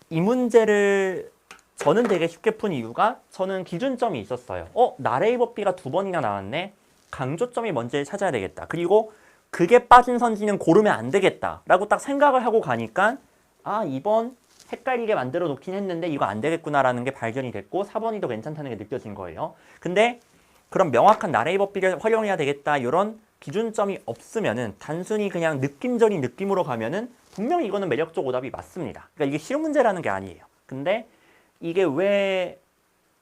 이 문제를 저는 되게 쉽게 푼 이유가 저는 기준점이 있었어요. 나레이 법비가 2번이나 나왔네. 강조점이 뭔지를 찾아야 되겠다. 그리고 그게 빠진 선지는 고르면 안 되겠다 라고 딱 생각을 하고 가니까 2번 헷갈리게 만들어 놓긴 했는데 이거 안 되겠구나라는 게 발견이 됐고 4번이 더 괜찮다는 게 느껴진 거예요. 근데 그런 명확한 나레이 법비를 활용해야 되겠다 이런 기준점이 없으면은 단순히 그냥 느낌적인 느낌으로 가면은 분명히 이거는 매력적 오답이 맞습니다. 그러니까 이게 쉬운 문제라는 게 아니에요. 근데 이게 왜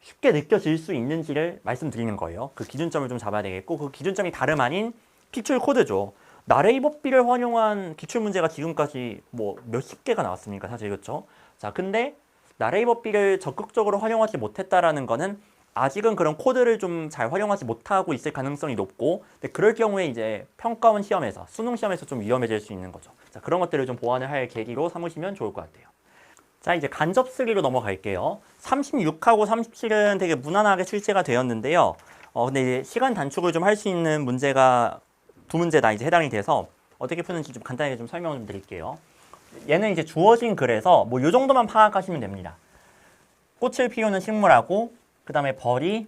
쉽게 느껴질 수 있는지를 말씀드리는 거예요. 그 기준점을 좀 잡아야 되겠고, 그 기준점이 다름 아닌 픽출 코드죠. 나레이버비를 활용한 기출문제가 지금까지 뭐 몇십 개가 나왔습니까? 사실 그렇죠? 자, 근데 나레이버비를 적극적으로 활용하지 못했다라는 거는 아직은 그런 코드를 좀 잘 활용하지 못하고 있을 가능성이 높고, 근데 그럴 경우에 이제 평가원 시험에서, 수능 시험에서 좀 위험해질 수 있는 거죠. 자, 그런 것들을 좀 보완을 할 계기로 삼으시면 좋을 것 같아요. 자, 이제 간접 쓰기로 넘어갈게요. 36하고 37은 되게 무난하게 출제가 되었는데요. 근데 이제 시간 단축을 좀 할 수 있는 문제가 두 문제 다 이제 해당이 돼서 어떻게 푸는지 좀 간단하게 좀 설명을 좀 드릴게요. 얘는 이제 주어진 글에서 뭐 요 정도만 파악하시면 됩니다. 꽃을 피우는 식물하고 그 다음에 벌이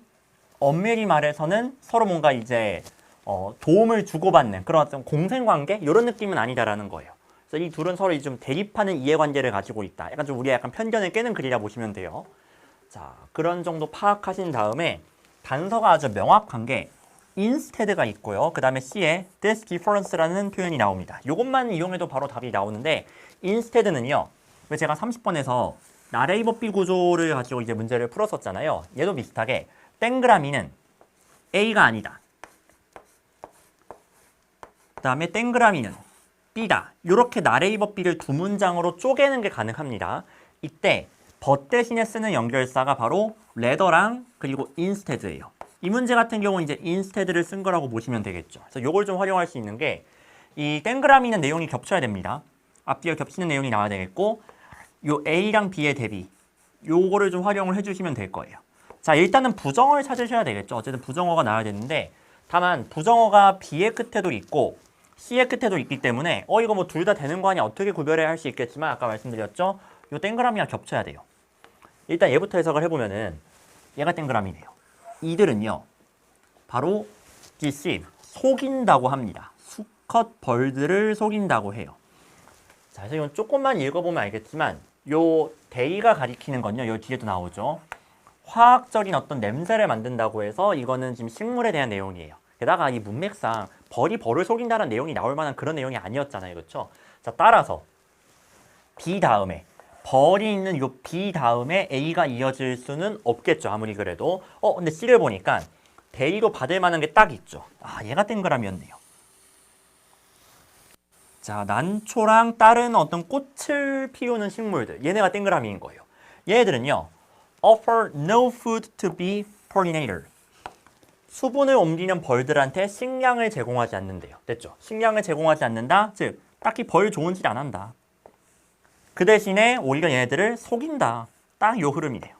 엄밀히 말해서는 서로 뭔가 이제 도움을 주고받는 그런 어떤 공생관계 이런 느낌은 아니다라는 거예요. 그래서 이 둘은 서로 좀 대립하는 이해관계를 가지고 있다. 약간 좀 우리가 약간 편견을 깨는 글이라 보시면 돼요. 자, 그런 정도 파악하신 다음에 단서가 아주 명확한 게 instead가 있고요. 그 다음에 C에 this difference라는 표현이 나옵니다. 이것만 이용해도 바로 답이 나오는데 instead는요. 왜 제가 30번에서 나레이버비 구조를 가지고 이제 문제를 풀었었잖아요. 얘도 비슷하게 땡그라미는 A가 아니다. 그 다음에 땡그라미는 B다. 이렇게 나레이버비를 두 문장으로 쪼개는 게 가능합니다. 이때 but 대신에 쓰는 연결사가 바로 rather랑 그리고 instead예요. 이 문제 같은 경우는 이제 instead를 쓴 거라고 보시면 되겠죠. 그래서 이걸 좀 활용할 수 있는 게 이 땡그라미는 내용이 겹쳐야 됩니다. 앞뒤가 겹치는 내용이 나와야 되겠고 요 A랑 B의 대비 요거를 좀 활용을 해주시면 될 거예요. 자, 일단은 부정어를 찾으셔야 되겠죠. 어쨌든 부정어가 나와야 되는데 다만 부정어가 B의 끝에도 있고 C의 끝에도 있기 때문에 이거 뭐 둘 다 되는 거 아니야 어떻게 구별해야 할 수 있겠지만 아까 말씀드렸죠. 요 땡그라미랑 겹쳐야 돼요. 일단 얘부터 해석을 해보면은 얘가 땡그라미네요. 이들은요 바로 deceive, 속인다고 합니다. 수컷 벌들을 속인다고 해요. 자, 그래서 이건 조금만 읽어보면 알겠지만 요 데이가 가리키는 건요 요 뒤에도 나오죠. 화학적인 어떤 냄새를 만든다고 해서 이거는 지금 식물에 대한 내용이에요. 게다가 이 문맥상 벌이 벌을 속인다는 내용이 나올 만한 그런 내용이 아니었잖아요. 그렇죠? 자, 따라서 B 다음에 벌이 있는 요 B 다음에 A가 이어질 수는 없겠죠. 아무리 그래도. 근데 C를 보니까 대의로 받을 만한 게 딱 있죠. 아, 얘가 땡그라미였네요. 자, 난초랑 다른 어떤 꽃을 피우는 식물들. 얘네가 땡그라미인 거예요. 얘네들은요. offer no food to be pollinator. 수분을 옮기는 벌들한테 식량을 제공하지 않는데요. 됐죠? 식량을 제공하지 않는다. 즉, 딱히 벌 좋은 짓 안 한다. 그 대신에 오히려 얘네들을 속인다. 딱 요 흐름이네요.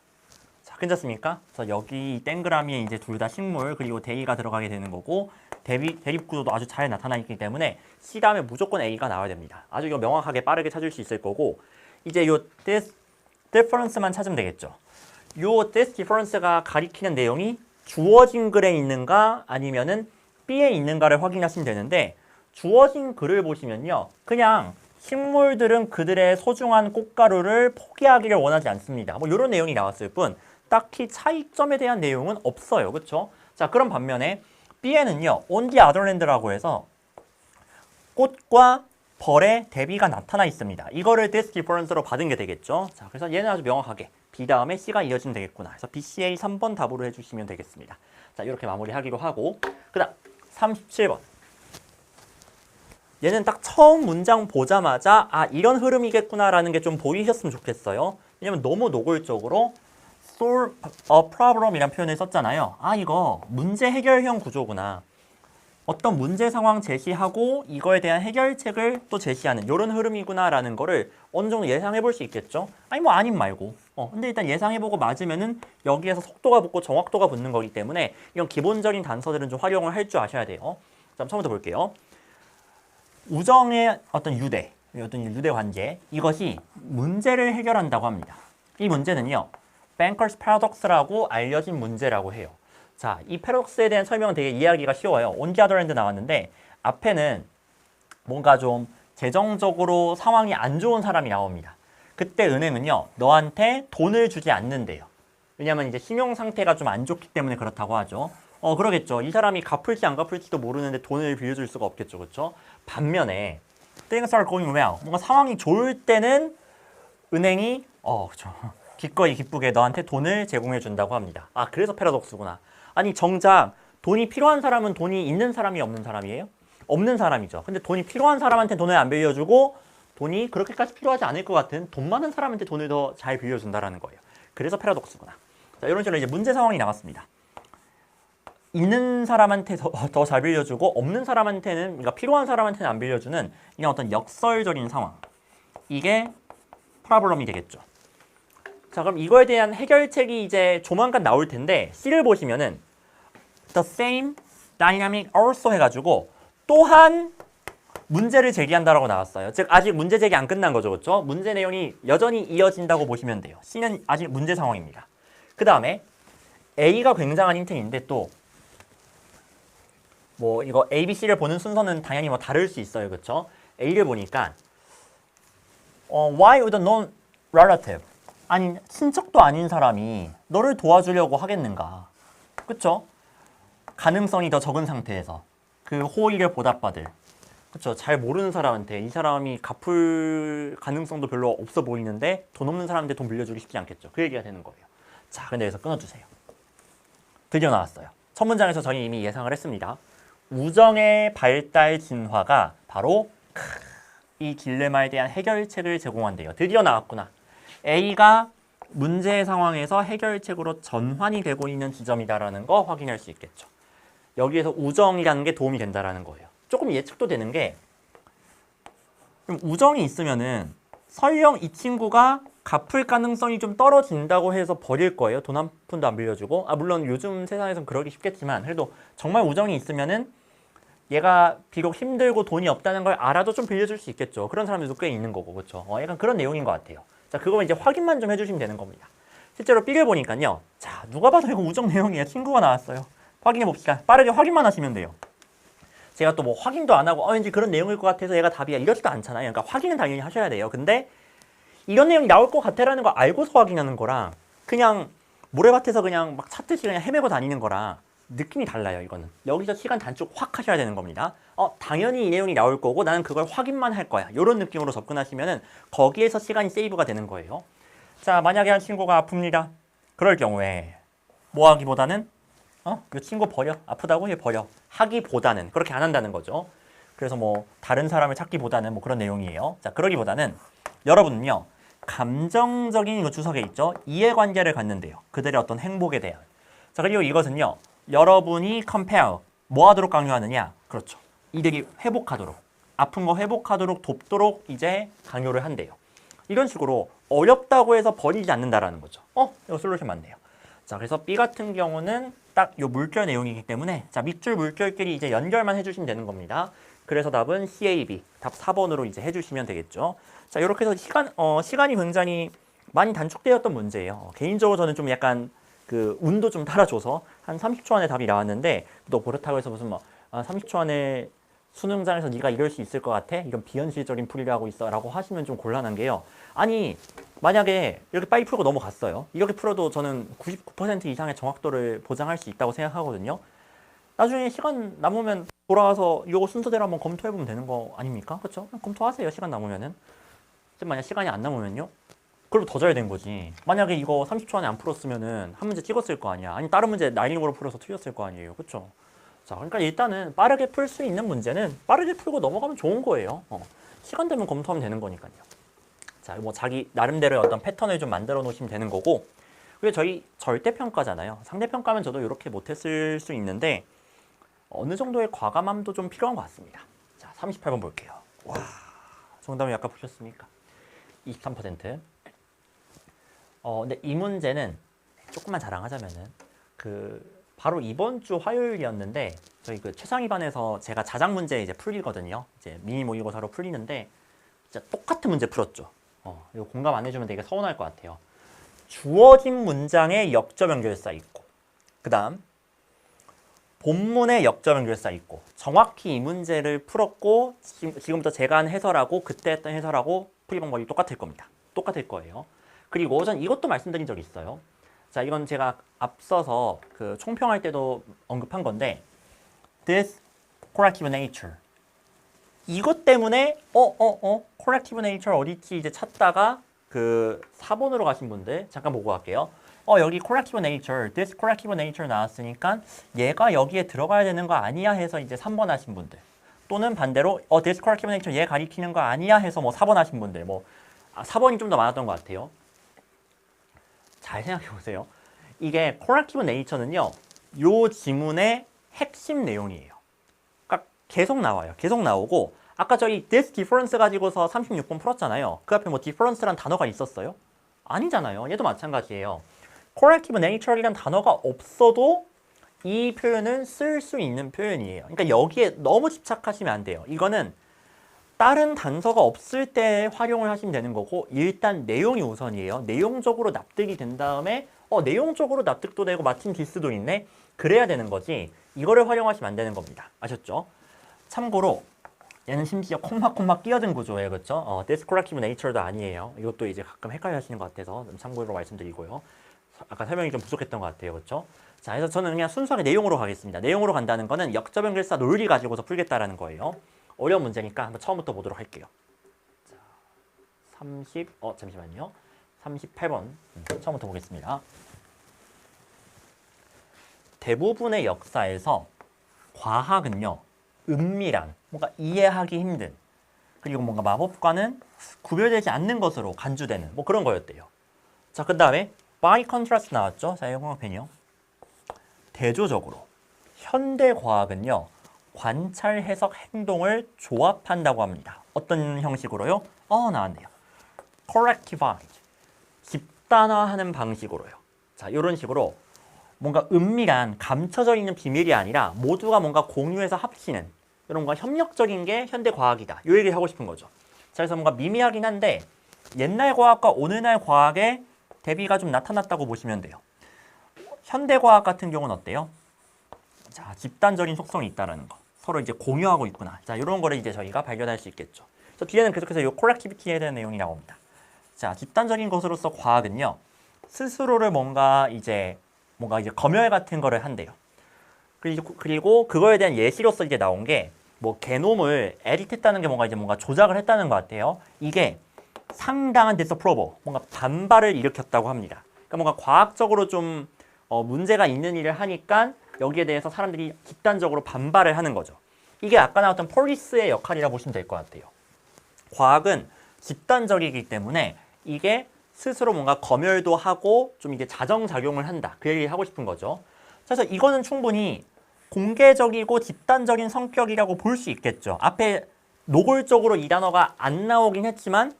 자, 괜찮습니까? 그래서 여기 이 땡그라미에 이제 둘 다 식물 그리고 대의가 들어가게 되는 거고 대립 구도도 아주 잘 나타나 있기 때문에 C 다음에 무조건 A가 나와야 됩니다. 아주 이거 명확하게 빠르게 찾을 수 있을 거고 이제 요 this difference만 찾으면 되겠죠. 요 this difference가 가리키는 내용이 주어진 글에 있는가 아니면은 B에 있는가를 확인하시면 되는데 주어진 글을 보시면요. 그냥 식물들은 그들의 소중한 꽃가루를 포기하기를 원하지 않습니다. 뭐 이런 내용이 나왔을 뿐 딱히 차이점에 대한 내용은 없어요. 그렇죠? 자, 그런 반면에 B에는요. on the other hand라고 해서 꽃과 벌의 대비가 나타나 있습니다. 이거를 this difference로 받은 게 되겠죠. 자, 그래서 얘는 아주 명확하게 B 다음에 C가 이어지면 되겠구나. 그래서 BCA 3번 답으로 해주시면 되겠습니다. 자, 이렇게 마무리하기로 하고 그 다음 37번. 얘는 딱 처음 문장 보자마자 아, 이런 흐름이겠구나라는 게 좀 보이셨으면 좋겠어요. 왜냐면 너무 노골적으로 solve a problem이라는 표현을 썼잖아요. 아, 이거 문제 해결형 구조구나. 어떤 문제 상황 제시하고 이거에 대한 해결책을 또 제시하는 이런 흐름이구나라는 거를 어느 정도 예상해 볼 수 있겠죠. 아니 뭐 아님 말고. 근데 일단 예상해보고 맞으면은 여기에서 속도가 붙고 정확도가 붙는 거기 때문에 이런 기본적인 단서들은 좀 활용을 할 줄 아셔야 돼요. 자, 처음부터 볼게요. 우정의 어떤 유대 관계 이것이 문제를 해결한다고 합니다. 이 문제는요. Banker's Paradox라고 알려진 문제라고 해요. 자, 이 패러독스에 대한 설명은 되게 이해하기가 쉬워요. On the other hand 나왔는데 앞에는 뭔가 좀 재정적으로 상황이 안 좋은 사람이 나옵니다. 그때 은행은요. 너한테 돈을 주지 않는데요. 왜냐하면 이제 신용 상태가 좀 안 좋기 때문에 그렇다고 하죠. 그러겠죠. 이 사람이 갚을지 안 갚을지도 모르는데 돈을 빌려줄 수가 없겠죠. 그렇죠? 반면에 things are going well. 뭔가 상황이 좋을 때는 은행이 그렇죠. 기꺼이 기쁘게 너한테 돈을 제공해 준다고 합니다. 아, 그래서 패러독스구나. 아니, 정작 돈이 필요한 사람은 돈이 있는 사람이 없는 사람이에요? 없는 사람이죠. 근데 돈이 필요한 사람한테 돈을 안 빌려주고 돈이 그렇게까지 필요하지 않을 것 같은 돈 많은 사람한테 돈을 더 잘 빌려준다라는 거예요. 그래서 패러독스구나. 자, 이런 식으로 이제 문제 상황이 나왔습니다. 있는 사람한테 더 잘 빌려주고 없는 사람한테는, 그러니까 필요한 사람한테는 안 빌려주는 그냥 어떤 역설적인 상황. 이게 프로블럼이 되겠죠. 자, 그럼 이거에 대한 해결책이 이제 조만간 나올 텐데 C를 보시면은 the same dynamic also 해가지고 또한 문제를 제기한다라고 나왔어요. 즉 아직 문제 제기 안 끝난 거죠, 그렇죠? 문제 내용이 여전히 이어진다고 보시면 돼요. C는 아직 문제 상황입니다. 그 다음에 A가 굉장한 힌트인데 또 뭐 이거 A, B, C를 보는 순서는 당연히 뭐 다를 수 있어요, 그렇죠? A를 보니까 why would a non-relative, 아니 친척도 아닌 사람이 너를 도와주려고 하겠는가, 그렇죠? 가능성이 더 적은 상태에서 그 호의를 보답받을, 그렇죠? 잘 모르는 사람한테 이 사람이 갚을 가능성도 별로 없어 보이는데 돈 없는 사람한테 돈 빌려주기 쉽지 않겠죠. 그 얘기가 되는 거예요. 자, 근데 여기서 끊어주세요. 드디어 나왔어요. 첫 문장에서 저희 이미 예상을 했습니다. 우정의 발달 진화가 바로 이 딜레마에 대한 해결책을 제공한대요. 드디어 나왔구나. A가 문제 상황에서 해결책으로 전환이 되고 있는 지점이다라는 거 확인할 수 있겠죠. 여기에서 우정이라는 게 도움이 된다라는 거예요. 조금 예측도 되는 게, 우정이 있으면은 설령 이 친구가 갚을 가능성이 좀 떨어진다고 해서 버릴 거예요. 돈 한 푼도 안 빌려주고. 물론 요즘 세상에선 그러기 쉽겠지만 그래도 정말 우정이 있으면은 얘가 비록 힘들고 돈이 없다는 걸 알아도 좀 빌려줄 수 있겠죠. 그런 사람들도 꽤 있는 거고, 그렇죠? 약간 그런 내용인 것 같아요. 자, 그거 이제 확인만 좀 해주시면 되는 겁니다. 실제로 B를 보니까요. 자, 누가 봐도 이거 우정 내용이에요. 친구가 나왔어요. 확인해 봅시다. 빠르게 확인만 하시면 돼요. 제가 또 뭐 확인도 안 하고 왠지 그런 내용일 것 같아서 얘가 답이야 이러지도 않잖아요. 그러니까 확인은 당연히 하셔야 돼요. 근데 이런 내용이 나올 것 같아라는 거 알고서 확인하는 거랑 그냥 모래밭에서 그냥 막 찾듯이 그냥 헤매고 다니는 거랑 느낌이 달라요. 이거는 여기서 시간 단축 확 하셔야 되는 겁니다. 당연히 이 내용이 나올 거고 나는 그걸 확인만 할 거야. 이런 느낌으로 접근하시면은 거기에서 시간이 세이브가 되는 거예요. 자, 만약에 한 친구가 아픕니다. 그럴 경우에 뭐 하기보다는 그 친구 버려. 아프다고 해 버려. 하기보다는 그렇게 안 한다는 거죠. 그래서 뭐 다른 사람을 찾기보다는 뭐 그런 내용이에요. 자, 그러기보다는 여러분은요. 감정적인 이거 주석에 있죠. 이해관계를 갖는데요. 그들의 어떤 행복에 대한. 자, 그리고 이것은요. 여러분이 compare, 뭐 하도록 강요하느냐? 그렇죠. 이들이 회복하도록, 아픈 거 회복하도록 돕도록 이제 강요를 한대요. 이런 식으로 어렵다고 해서 버리지 않는다라는 거죠. 이거 솔루션 맞네요. 자, 그래서 B 같은 경우는 딱 요 물결 내용이기 때문에 자, 밑줄 물결끼리 이제 연결만 해주시면 되는 겁니다. 그래서 답은 CAB, 답 4번으로 이제 해주시면 되겠죠. 자, 이렇게 해서 시간이 굉장히 많이 단축되었던 문제예요. 개인적으로 저는 좀 약간 그 운도 좀 따라줘서 한 30초 안에 답이 나왔는데 또 그렇다고 해서 무슨 30초 안에 수능장에서 네가 이럴 수 있을 것 같아? 이런 비현실적인 풀이를 하고 있어 라고 하시면 좀 곤란한 게요. 아니 만약에 이렇게 빨리 풀고 넘어갔어요. 이렇게 풀어도 저는 99% 이상의 정확도를 보장할 수 있다고 생각하거든요. 나중에 시간 남으면 돌아와서 이거 순서대로 한번 검토해보면 되는 거 아닙니까? 그렇죠? 검토하세요. 시간 남으면은. 만약 시간이 안 남으면요? 그럼 더 져야 된 거지. 만약에 이거 30초 안에 안 풀었으면은 한 문제 찍었을 거 아니야. 아니 다른 문제 나인으로 풀어서 틀렸을 거 아니에요. 그렇죠? 자, 그러니까 일단은 빠르게 풀 수 있는 문제는 빠르게 풀고 넘어가면 좋은 거예요. 시간 되면 검토하면 되는 거니까요. 자, 뭐 자기 나름대로의 어떤 패턴을 좀 만들어 놓으시면 되는 거고. 그리고 저희 절대평가잖아요. 상대평가면 저도 이렇게 못했을 수 있는데 어느 정도의 과감함도 좀 필요한 것 같습니다. 자, 38번 볼게요. 와, 정답을 아까 보셨습니까? 23%. 근데 이 문제는 조금만 자랑하자면은 바로 이번 주 화요일이었는데 저희 그 최상위반에서 제가 자작 문제 이제 풀리거든요. 이제 미니 모의고사로 풀리는데 진짜 똑같은 문제 풀었죠. 이거 공감 안 해주면 되게 서운할 것 같아요. 주어진 문장에 역점 연결사 있고, 그 다음 본문에 역점 연결사 있고, 정확히 이 문제를 풀었고 지금부터 제가 한 해설하고 그때 했던 해설하고 풀이 방법이 똑같을 겁니다. 똑같을 거예요. 그리고 전 이것도 말씀드린 적이 있어요. 자, 이건 제가 앞서서 그 총평할 때도 언급한 건데 this corrective nature. 이것 때문에 corrective nature 어디지 이제 찾다가 그 4번으로 가신 분들 잠깐 보고 갈게요. 여기 corrective nature, this corrective nature 나왔으니까 얘가 여기에 들어가야 되는 거 아니야 해서 이제 3번 하신 분들. 또는 반대로 this corrective nature 얘 가리키는 거 아니야 해서 뭐 4번 하신 분들. 4번이 좀 더 많았던 것 같아요. 잘 생각해 보세요. 이게 corrective nature는요. 요 지문의 핵심 내용이에요. 그러니까 계속 나와요. 계속 나오고 아까 저희 this difference 가지고서 36번 풀었잖아요. 그 앞에 뭐 difference란 단어가 있었어요? 아니잖아요. 얘도 마찬가지예요. corrective nature이란 단어가 없어도 이 표현은 쓸 수 있는 표현이에요. 그러니까 여기에 너무 집착하시면 안 돼요. 이거는 다른 단서가 없을 때 활용을 하시면 되는 거고 일단 내용이 우선이에요. 내용적으로 납득이 된 다음에 내용적으로 납득도 되고 마침 디스도 있네? 그래야 되는 거지 이거를 활용하시면 안 되는 겁니다. 아셨죠? 참고로 얘는 심지어 콤마 끼어든 구조예요. 그렇죠? this corrective nature도 아니에요. 이것도 이제 가끔 헷갈려 하시는 것 같아서 참고로 말씀드리고요. 아까 설명이 좀 부족했던 것 같아요. 그렇죠? 자, 그래서 저는 그냥 순수하게 내용으로 가겠습니다. 내용으로 간다는 거는 역접연결사 논리 가지고서 풀겠다라는 거예요. 어려운 문제니까 한번 처음부터 보도록 할게요. 자, 잠시만요. 38번 처음부터 보겠습니다. 대부분의 역사에서 과학은요. 은밀한, 뭔가 이해하기 힘든 그리고 뭔가 마법과는 구별되지 않는 것으로 간주되는 뭐 그런 거였대요. 자, 그 다음에 by contrast 나왔죠? 자, 영광펜이요. 대조적으로 현대 과학은요. 관찰, 해석, 행동을 조합한다고 합니다. 어떤 형식으로요? 나왔네요. collectivize, 집단화하는 방식으로요. 자, 이런 식으로 뭔가 은밀한, 감춰져 있는 비밀이 아니라 모두가 뭔가 공유해서 합치는 이런 뭔가 협력적인 게 현대 과학이다. 이 얘기를 하고 싶은 거죠. 자, 그래서 뭔가 미미하긴 한데 옛날 과학과 오늘날 과학의 대비가 좀 나타났다고 보시면 돼요. 현대 과학 같은 경우는 어때요? 자, 집단적인 속성이 있다라는 거. 서로 이제 공유하고 있구나. 자, 이런 거를 이제 저희가 발견할 수 있겠죠. 그래서 뒤에는 계속해서 이 콜렉티비티에 대한 내용이 나옵니다. 자, 집단적인 것으로서 과학은요. 스스로를 뭔가 이제 검열 같은 거를 한대요. 그리고 그거에 대한 예시로서 이제 나온 게 뭐 게놈을 에디트했다는 게 뭔가 조작을 했다는 것 같아요. 이게 상당한 디스프로버, 뭔가 반발을 일으켰다고 합니다. 그러니까 뭔가 과학적으로 좀 문제가 있는 일을 하니까 여기에 대해서 사람들이 집단적으로 반발을 하는 거죠. 이게 아까 나왔던 폴리스의 역할이라 보시면 될 것 같아요. 과학은 집단적이기 때문에 이게 스스로 뭔가 검열도 하고 좀 이게 자정작용을 한다. 그 얘기를 하고 싶은 거죠. 그래서 이거는 충분히 공개적이고 집단적인 성격이라고 볼 수 있겠죠. 앞에 노골적으로 이 단어가 안 나오긴 했지만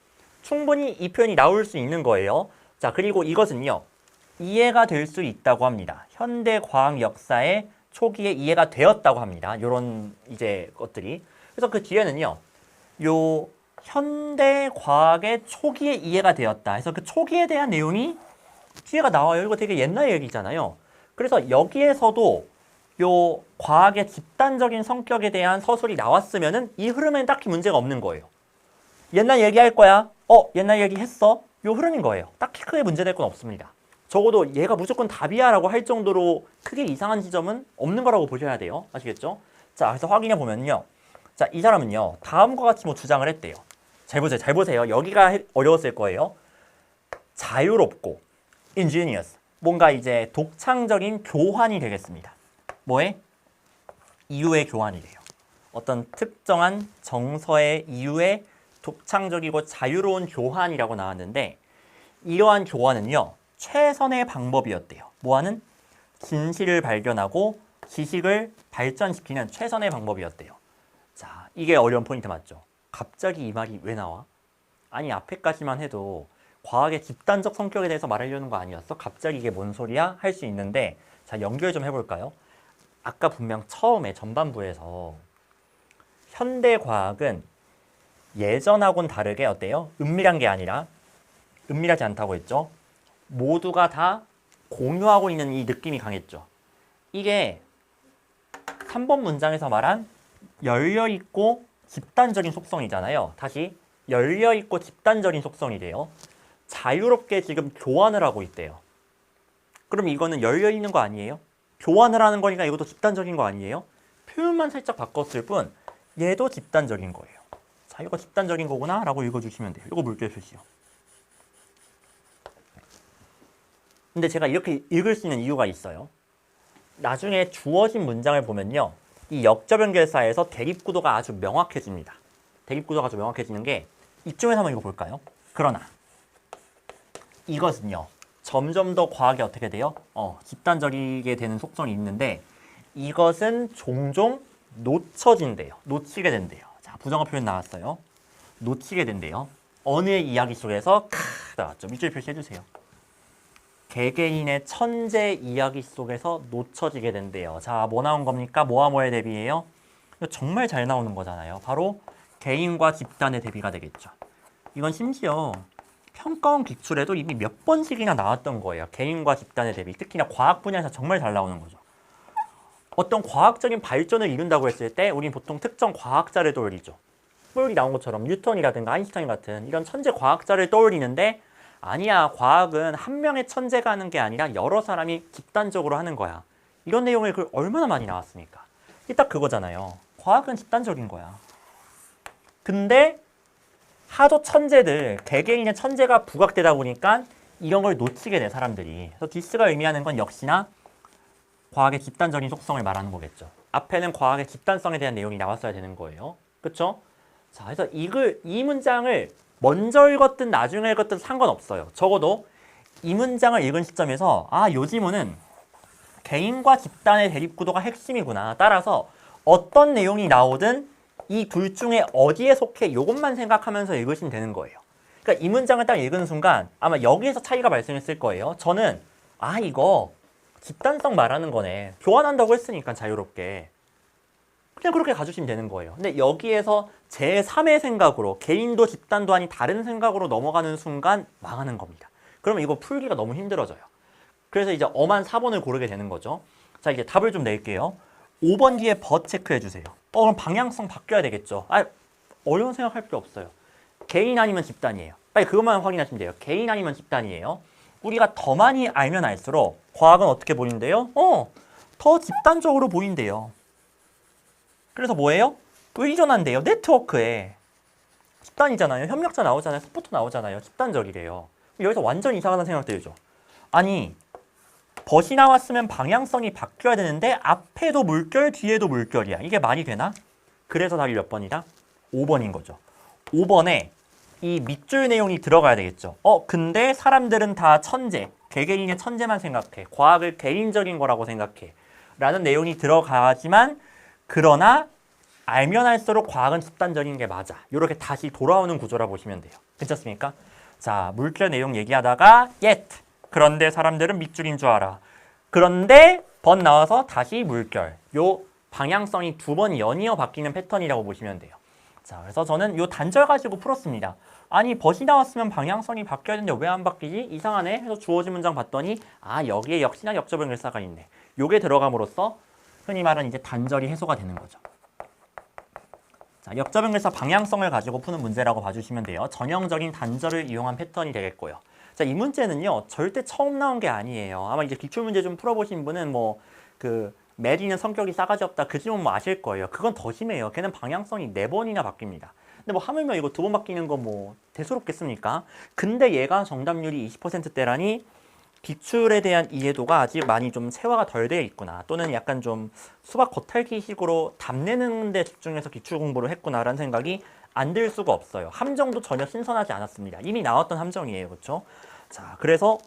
충분히 이 표현이 나올 수 있는 거예요. 자, 그리고 이것은요. 이해가 될 수 있다고 합니다. 현대 과학 역사의 초기에 이해가 되었다고 합니다. 이런 이제 것들이. 그래서 그 뒤에는요. 요 현대 과학의 초기에 이해가 되었다. 그래서 그 초기에 대한 내용이 뒤에가 나와요. 이거 되게 옛날 얘기잖아요. 그래서 여기에서도 요 과학의 집단적인 성격에 대한 서술이 나왔으면은 이 흐름에는 딱히 문제가 없는 거예요. 옛날 얘기할 거야. 옛날 얘기 했어. 요 흐름인 거예요. 딱히 크게 문제될 건 없습니다. 적어도 얘가 무조건 답이야 라고 할 정도로 크게 이상한 지점은 없는 거라고 보셔야 돼요. 아시겠죠? 자, 그래서 확인해 보면요. 자, 이 사람은요. 다음과 같이 뭐 주장을 했대요. 잘 보세요. 여기가 어려웠을 거예요. 자유롭고 ingenious. 뭔가 이제 독창적인 교환이 되겠습니다. 뭐에? 이유의 교환이래요. 어떤 특정한 정서의 이유의 독창적이고 자유로운 교환이라고 나왔는데 이러한 교환은요. 최선의 방법이었대요. 뭐하는? 진실을 발견하고 지식을 발전시키는 최선의 방법이었대요. 자, 이게 어려운 포인트 맞죠? 갑자기 이 말이 왜 나와? 아니, 앞에까지만 해도 과학의 집단적 성격에 대해서 말하려는 거 아니었어? 갑자기 이게 뭔 소리야? 할 수 있는데 자, 연결 좀 해볼까요? 아까 분명 처음에 전반부에서 현대 과학은 예전하고는 다르게 어때요? 은밀한 게 아니라 은밀하지 않다고 했죠? 모두가 다 공유하고 있는 이 느낌이 강했죠. 이게 3번 문장에서 말한 열려있고 집단적인 속성이잖아요. 다시 열려있고 집단적인 속성이래요. 자유롭게 지금 교환을 하고 있대요. 그럼 이거는 열려 있는 거 아니에요? 교환을 하는 거니까 이것도 집단적인 거 아니에요? 표현만 살짝 바꿨을 뿐 얘도 집단적인 거예요. 자, 이거 집단적인 거구나 라고 읽어주시면 돼요. 이거 물결 표시요. 근데 제가 이렇게 읽을 수 있는 이유가 있어요. 나중에 주어진 문장을 보면요. 이 역접연결사에서 대립구도가 아주 명확해집니다. 대립구도가 아주 명확해지는 게 이쪽에서 한번 읽어볼까요? 그러나 이것은요. 점점 더 과하게 어떻게 돼요? 집단적이게 되는 속성이 있는데 이것은 종종 놓쳐진대요. 놓치게 된대요. 자, 부정어 표현 나왔어요. 놓치게 된대요. 어느의 이야기 속에서 나왔죠. 밑줄 표시해주세요. 개개인의 천재 이야기 속에서 놓쳐지게 된대요. 자, 뭐 나온 겁니까? 뭐와 뭐의 대비예요? 이거 정말 잘 나오는 거잖아요. 바로 개인과 집단의 대비가 되겠죠. 이건 심지어 평가원 기출에도 이미 몇 번씩이나 나왔던 거예요. 개인과 집단의 대비. 특히나 과학 분야에서 정말 잘 나오는 거죠. 어떤 과학적인 발전을 이룬다고 했을 때 우린 보통 특정 과학자를 떠올리죠. 여기 나온 것처럼 뉴턴이라든가 아인슈타인 같은 이런 천재 과학자를 떠올리는데 아니야, 과학은 한 명의 천재가 하는 게 아니라 여러 사람이 집단적으로 하는 거야. 이런 내용을 얼마나 많이 나왔습니까? 이게 딱 그거잖아요. 과학은 집단적인 거야. 근데 하도 천재들, 개개인의 천재가 부각되다 보니까 이런 걸 놓치게 돼, 사람들이. 그래서 디스가 의미하는 건 역시나 과학의 집단적인 속성을 말하는 거겠죠. 앞에는 과학의 집단성에 대한 내용이 나왔어야 되는 거예요. 그렇죠? 자, 그래서 이 문장을 먼저 읽었든 나중에 읽었든 상관없어요. 적어도 이 문장을 읽은 시점에서 요 지문은 개인과 집단의 대립구도가 핵심이구나. 따라서 어떤 내용이 나오든 이 둘 중에 어디에 속해 이것만 생각하면서 읽으시면 되는 거예요. 그러니까 이 문장을 딱 읽은 순간 아마 여기에서 차이가 발생했을 거예요. 저는 이거 집단성 말하는 거네. 교환한다고 했으니까 자유롭게. 그냥 그렇게 가주시면 되는 거예요. 근데 여기에서 제3의 생각으로 개인도 집단도 아닌 다른 생각으로 넘어가는 순간 망하는 겁니다. 그러면 이거 풀기가 너무 힘들어져요. 그래서 이제 엄한 4번을 고르게 되는 거죠. 자, 이제 답을 좀 낼게요. 5번 뒤에 but 체크해 주세요. 그럼 방향성 바뀌어야 되겠죠. 어려운 생각할 필요 없어요. 개인 아니면 집단이에요. 빨리 그것만 확인하시면 돼요. 개인 아니면 집단이에요. 우리가 더 많이 알면 알수록 과학은 어떻게 보인대요? 더 집단적으로 보인대요. 그래서 뭐예요? 의존한대요. 네트워크에. 집단이잖아요. 협력자 나오잖아요. 서포터 나오잖아요. 집단적이래요. 여기서 완전 이상하다는 생각 들죠. 아니, 벗이 나왔으면 방향성이 바뀌어야 되는데 앞에도 물결, 뒤에도 물결이야. 이게 말이 되나? 그래서 답이 몇 번이다? 5번인 거죠. 5번에 이 밑줄 내용이 들어가야 되겠죠. 근데 사람들은 다 천재, 개개인의 천재만 생각해. 과학을 개인적인 거라고 생각해. 라는 내용이 들어가지만 그러나 알면 알수록 과학은 집단적인 게 맞아. 이렇게 다시 돌아오는 구조라 보시면 돼요. 괜찮습니까? 자, 물결 내용 얘기하다가 yet. 그런데 사람들은 밑줄인 줄 알아. 그런데 but 나와서 다시 물결. 요 방향성이 두 번 연이어 바뀌는 패턴이라고 보시면 돼요. 자, 그래서 저는 요 단절 가지고 풀었습니다. 아니, but이 나왔으면 방향성이 바뀌어야 되는데 왜 안 바뀌지? 이상하네. 해서 주어진 문장 봤더니 여기에 역시나 역접연결사가 있네. 요게 들어감으로써 흔히 말하는 이제 단절이 해소가 되는 거죠. 자, 역접연결사 방향성을 가지고 푸는 문제라고 봐주시면 돼요. 전형적인 단절을 이용한 패턴이 되겠고요. 자, 이 문제는요, 절대 처음 나온 게 아니에요. 아마 이제 기출문제 좀 풀어보신 분은 메리는 성격이 싸가지 없다. 그 질문 아실 거예요. 그건 더 심해요. 걔는 방향성이 4번이나 바뀝니다. 근데 하물며 이거 2번 바뀌는 거 대수롭겠습니까? 근데 얘가 정답률이 20%대라니 기출에 대한 이해도가 아직 많이 좀 체화가 덜 되어 있구나. 또는 약간 좀 수박 겉핥기식으로 답내는 데 집중해서 기출 공부를 했구나라는 생각이 안 들 수가 없어요. 함정도 전혀 신선하지 않았습니다. 이미 나왔던 함정이에요. 그렇죠? 자, 그래서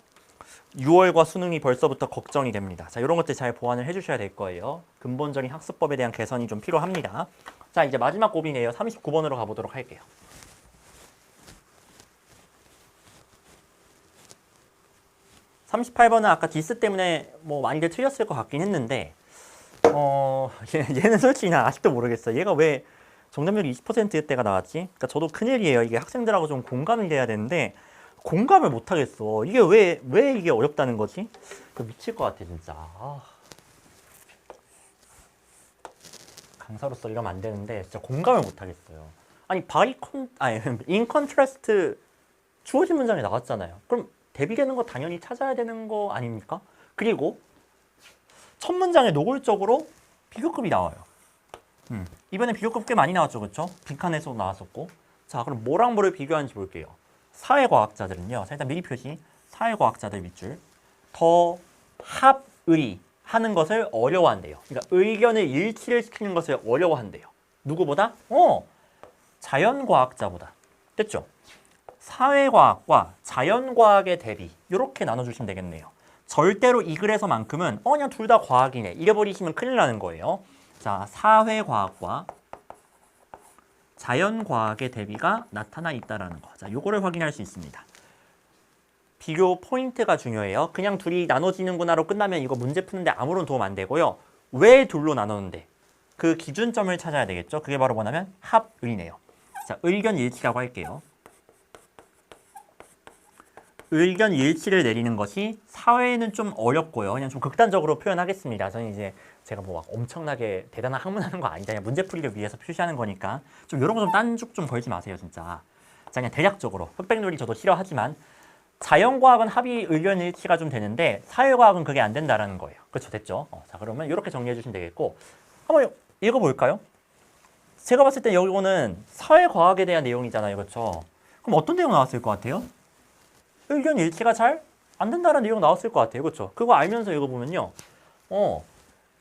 6월과 수능이 벌써부터 걱정이 됩니다. 자, 이런 것들 잘 보완을 해주셔야 될 거예요. 근본적인 학습법에 대한 개선이 좀 필요합니다. 자, 이제 마지막 고비네요. 39번으로 가보도록 할게요. (38번은) 아까 디스 때문에 많이들 틀렸을 것 같긴 했는데 얘는 솔직히 나 아직도 모르겠어요. 얘가 왜 정답률이 20%대가 나왔지? 그러니까 저도 큰일이에요. 이게 학생들하고 좀 공감이 돼야 되는데 공감을 못 하겠어. 이게 왜 이게 어렵다는 거지? 미칠 것 같아 진짜. 강사로서 이러면 안 되는데 진짜 공감을 못 하겠어요. 아니 in contrast 주어진 문장이 나왔잖아요. 그럼 대비되는 거 당연히 찾아야 되는 거 아닙니까? 그리고 첫 문장에 노골적으로 비교급이 나와요. 이번에 비교급 꽤 많이 나왔죠, 그렇죠? 빈칸에서도 나왔었고. 자, 그럼 뭐랑 뭐를 비교하는지 볼게요. 사회과학자들은요. 자, 일단 미리 표시. 사회과학자들 밑줄. 더 합의 하는 것을 어려워한대요. 그러니까 의견을 일치를 시키는 것을 어려워한대요. 누구보다? 자연과학자보다. 됐죠? 사회과학과 자연과학의 대비 이렇게 나눠주시면 되겠네요. 절대로 이 글에서만큼은 그냥 둘 다 과학이네 이래버리시면 큰일 나는 거예요. 자, 사회과학과 자연과학의 대비가 나타나 있다는 거. 자, 요거를 확인할 수 있습니다. 비교 포인트가 중요해요. 그냥 둘이 나눠지는구나로 끝나면 이거 문제 푸는데 아무런 도움 안 되고요. 왜 둘로 나누는데? 그 기준점을 찾아야 되겠죠. 그게 바로 뭐냐면 합의네요. 자, 의견 일치라고 할게요. 의견 일치를 내리는 것이 사회에는 좀 어렵고요. 그냥 좀 극단적으로 표현하겠습니다. 저는 이제 제가 뭐 막 엄청나게 대단한 학문하는 거 아니다. 그냥 문제풀이를 위해서 표시하는 거니까 좀 이런 거 좀 딴죽 좀 걸지 마세요, 진짜. 자, 그냥 대략적으로 흑백놀이 저도 싫어하지만 자연과학은 합의 의견 일치가 좀 되는데 사회과학은 그게 안 된다라는 거예요. 그렇죠, 됐죠? 자, 그러면 이렇게 정리해 주시면 되겠고 한번 읽어볼까요? 제가 봤을 때 이거는 사회과학에 대한 내용이잖아요, 그렇죠? 그럼 어떤 내용 나왔을 것 같아요? 의견 일치가 잘 안 된다는 내용 나왔을 것 같아요. 그렇죠? 그거 알면서 읽어보면요.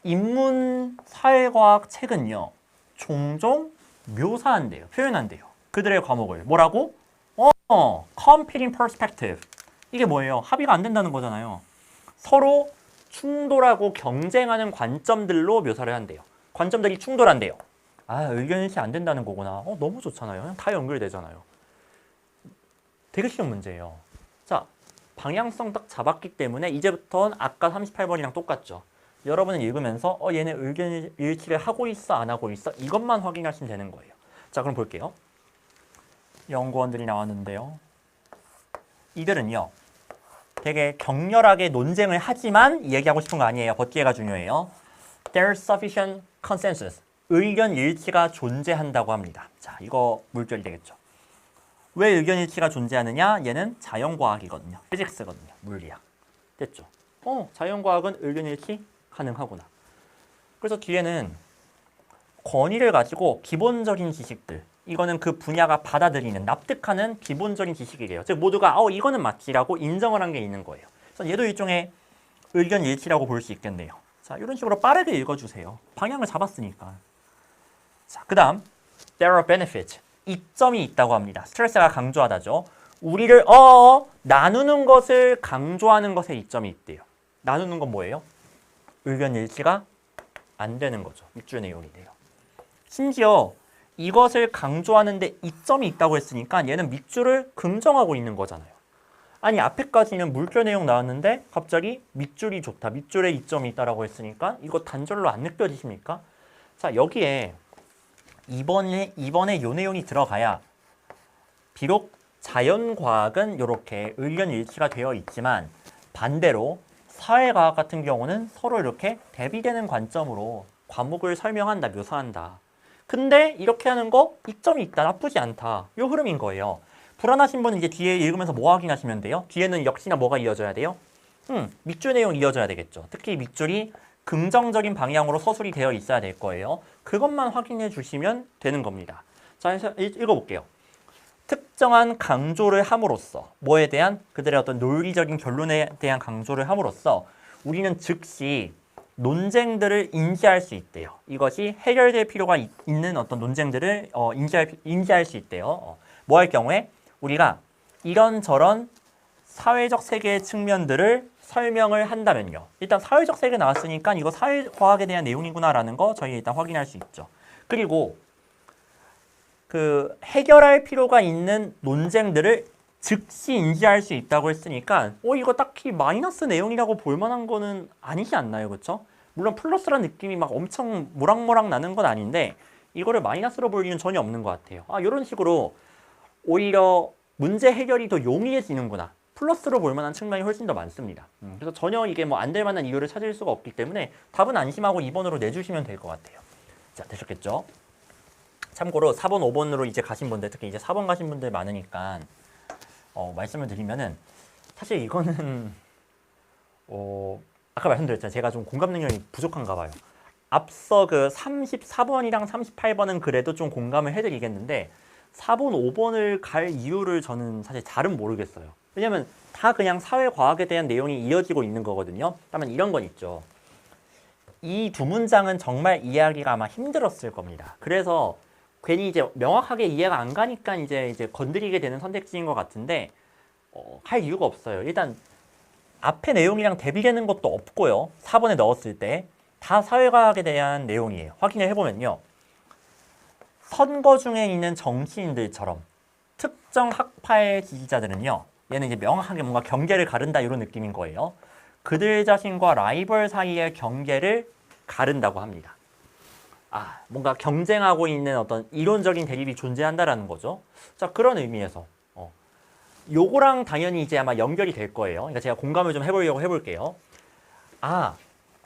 인문 사회과학 책은요. 종종 묘사한대요. 표현한대요. 그들의 과목을. 뭐라고? competing perspective. 이게 뭐예요? 합의가 안 된다는 거잖아요. 서로 충돌하고 경쟁하는 관점들로 묘사를 한대요. 관점들이 충돌한대요. 아, 의견 일치 안 된다는 거구나. 너무 좋잖아요. 그냥 다 연결되잖아요. 되게 쉬운 문제예요. 자, 방향성 딱 잡았기 때문에 이제부터는 아까 38번이랑 똑같죠. 여러분은 읽으면서 얘네 의견 일치를 하고 있어 안 하고 있어? 이것만 확인하시면 되는 거예요. 자, 그럼 볼게요. 연구원들이 나왔는데요. 이들은요. 되게 격렬하게 논쟁을 하지만 얘기하고 싶은 거 아니에요. 버티기가 중요해요. There's sufficient consensus. 의견 일치가 존재한다고 합니다. 자, 이거 물결이 되겠죠. 왜 의견 일치가 존재하느냐? 얘는 자연과학이거든요. 피직스거든요. 물리학. 됐죠? 자연과학은 의견 일치 가능하구나. 그래서 뒤에는 권위를 가지고 기본적인 지식들. 이거는 그 분야가 받아들이는, 납득하는 기본적인 지식이래요. 즉 모두가 이거는 맞지라고 인정을 한 게 있는 거예요. 그래서 얘도 일종의 의견 일치라고 볼 수 있겠네요. 자, 이런 식으로 빠르게 읽어주세요. 방향을 잡았으니까. 자, 그 다음 there are benefits. 이점이 있다고 합니다. 스트레스가 강조하다죠. 우리를 나누는 것을 강조하는 것에 이점이 있대요. 나누는 건 뭐예요? 의견 일치가 안 되는 거죠. 밑줄 내용이래요. 심지어 이것을 강조하는데 이점이 있다고 했으니까 얘는 밑줄을 긍정하고 있는 거잖아요. 아니 앞에까지는 물결 내용 나왔는데 갑자기 밑줄이 좋다. 밑줄에 이점이 있다라고 했으니까 이거 단절로 안 느껴지십니까? 자, 여기에 이번에 요 내용이 들어가야 비록 자연과학은 이렇게 의견 일치가 되어 있지만 반대로 사회과학 같은 경우는 서로 이렇게 대비되는 관점으로 과목을 설명한다, 묘사한다. 근데 이렇게 하는 거 이점이 있다, 나쁘지 않다. 요 흐름인 거예요. 불안하신 분은 이제 뒤에 읽으면서 뭐 확인하시면 돼요? 뒤에는 역시나 뭐가 이어져야 돼요? 밑줄 내용 이어져야 되겠죠. 특히 밑줄이 긍정적인 방향으로 서술이 되어 있어야 될 거예요. 그것만 확인해 주시면 되는 겁니다. 자, 읽어볼게요. 특정한 강조를 함으로써 뭐에 대한 그들의 어떤 논리적인 결론에 대한 강조를 함으로써 우리는 즉시 논쟁들을 인지할 수 있대요. 이것이 해결될 필요가 있는 어떤 논쟁들을 인지할 수 있대요. 뭐 할 경우에 우리가 이런저런 사회적 세계의 측면들을 설명을 한다면요. 일단 사회적 세계 나왔으니까 이거 사회과학에 대한 내용이구나라는 거 저희 일단 확인할 수 있죠. 그리고 그 해결할 필요가 있는 논쟁들을 즉시 인지할 수 있다고 했으니까 이거 딱히 마이너스 내용이라고 볼 만한 거는 아니지 않나요? 그렇죠? 물론 플러스라는 느낌이 막 엄청 모락모락 나는 건 아닌데 이거를 마이너스로 볼 이유는 전혀 없는 것 같아요. 이런 식으로 오히려 문제 해결이 더 용이해지는구나. 플러스로 볼 만한 측면이 훨씬 더 많습니다. 그래서 전혀 이게 뭐 안 될 만한 이유를 찾을 수가 없기 때문에 답은 안심하고 2번으로 내주시면 될 것 같아요. 자, 되셨겠죠? 참고로 4번, 5번으로 이제 가신 분들, 특히 이제 4번 가신 분들 많으니까 말씀을 드리면은 사실 이거는 아까 말씀드렸잖아요. 제가 좀 공감 능력이 부족한가 봐요. 앞서 그 34번이랑 38번은 그래도 좀 공감을 해드리겠는데 4번, 5번을 갈 이유를 저는 사실 잘은 모르겠어요. 왜냐면 다 그냥 사회과학에 대한 내용이 이어지고 있는 거거든요. 다만 이런 건 있죠. 이 두 문장은 정말 이해하기가 아마 힘들었을 겁니다. 그래서 괜히 이제 명확하게 이해가 안 가니까 이제 건드리게 되는 선택지인 것 같은데 할 이유가 없어요. 일단 앞에 내용이랑 대비되는 것도 없고요. 4번에 넣었을 때 다 사회과학에 대한 내용이에요. 확인을 해보면요. 선거 중에 있는 정치인들처럼 특정 학파의 지지자들은요. 얘는 이제 명확하게 뭔가 경계를 가른다 이런 느낌인 거예요. 그들 자신과 라이벌 사이의 경계를 가른다고 합니다. 뭔가 경쟁하고 있는 어떤 이론적인 대립이 존재한다라는 거죠. 자, 그런 의미에서 요거랑 당연히 이제 아마 연결이 될 거예요. 그러니까 제가 공감을 좀 해보려고 해볼게요.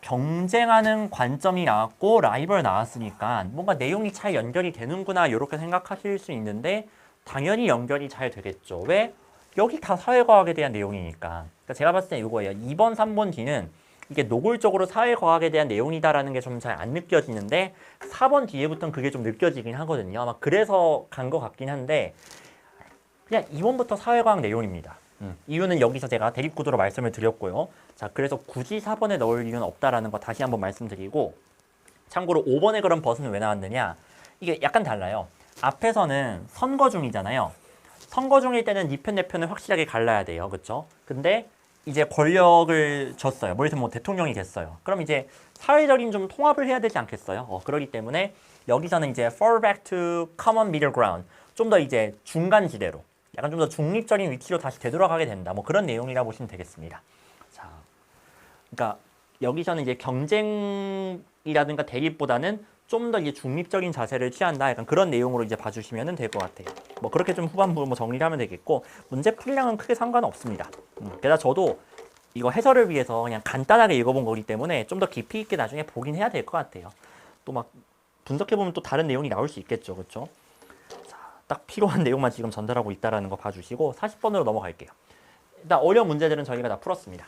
경쟁하는 관점이 나왔고 라이벌 나왔으니까 뭔가 내용이 잘 연결이 되는구나 이렇게 생각하실 수 있는데 당연히 연결이 잘 되겠죠. 왜? 여기 다 사회과학에 대한 내용이니까. 그러니까 제가 봤을 때 이거예요. 2번, 3번 뒤는 이게 노골적으로 사회과학에 대한 내용이다라는 게 좀 잘 안 느껴지는데 4번 뒤에부터는 그게 좀 느껴지긴 하거든요. 아마 그래서 간 것 같긴 한데 그냥 2번부터 사회과학 내용입니다. 이유는 여기서 제가 대립구도로 말씀을 드렸고요. 자, 그래서 굳이 4번에 넣을 이유는 없다라는 거 다시 한번 말씀드리고 참고로 5번에 그런 벗은 왜 나왔느냐 이게 약간 달라요. 앞에서는 선거 중이잖아요. 선거 중일 때는 네 편, 내 편을 확실하게 갈라야 돼요. 그쵸? 근데 이제 권력을 줬어요. 뭐 뭐 대통령이 됐어요. 그럼 이제 사회적인 좀 통합을 해야 되지 않겠어요? 그러기 때문에 여기서는 이제 fall back to common middle ground. 좀 더 이제 중간 지대로 약간 좀 더 중립적인 위치로 다시 되돌아가게 된다. 뭐 그런 내용이라 보시면 되겠습니다. 자, 그러니까 여기서는 이제 경쟁이라든가 대립보다는 좀 더 이제 중립적인 자세를 취한다. 약간 그런 내용으로 이제 봐주시면 될 것 같아요. 뭐 그렇게 좀 후반부 뭐 정리를 하면 되겠고 문제 풀이랑은 크게 상관없습니다. 게다가 저도 이거 해설을 위해서 그냥 간단하게 읽어본 거기 때문에 좀 더 깊이 있게 나중에 보긴 해야 될 것 같아요. 또 막 분석해보면 또 다른 내용이 나올 수 있겠죠. 그렇죠? 딱 필요한 내용만 지금 전달하고 있다는 거 봐주시고 40번으로 넘어갈게요. 일단 어려운 문제들은 저희가 다 풀었습니다.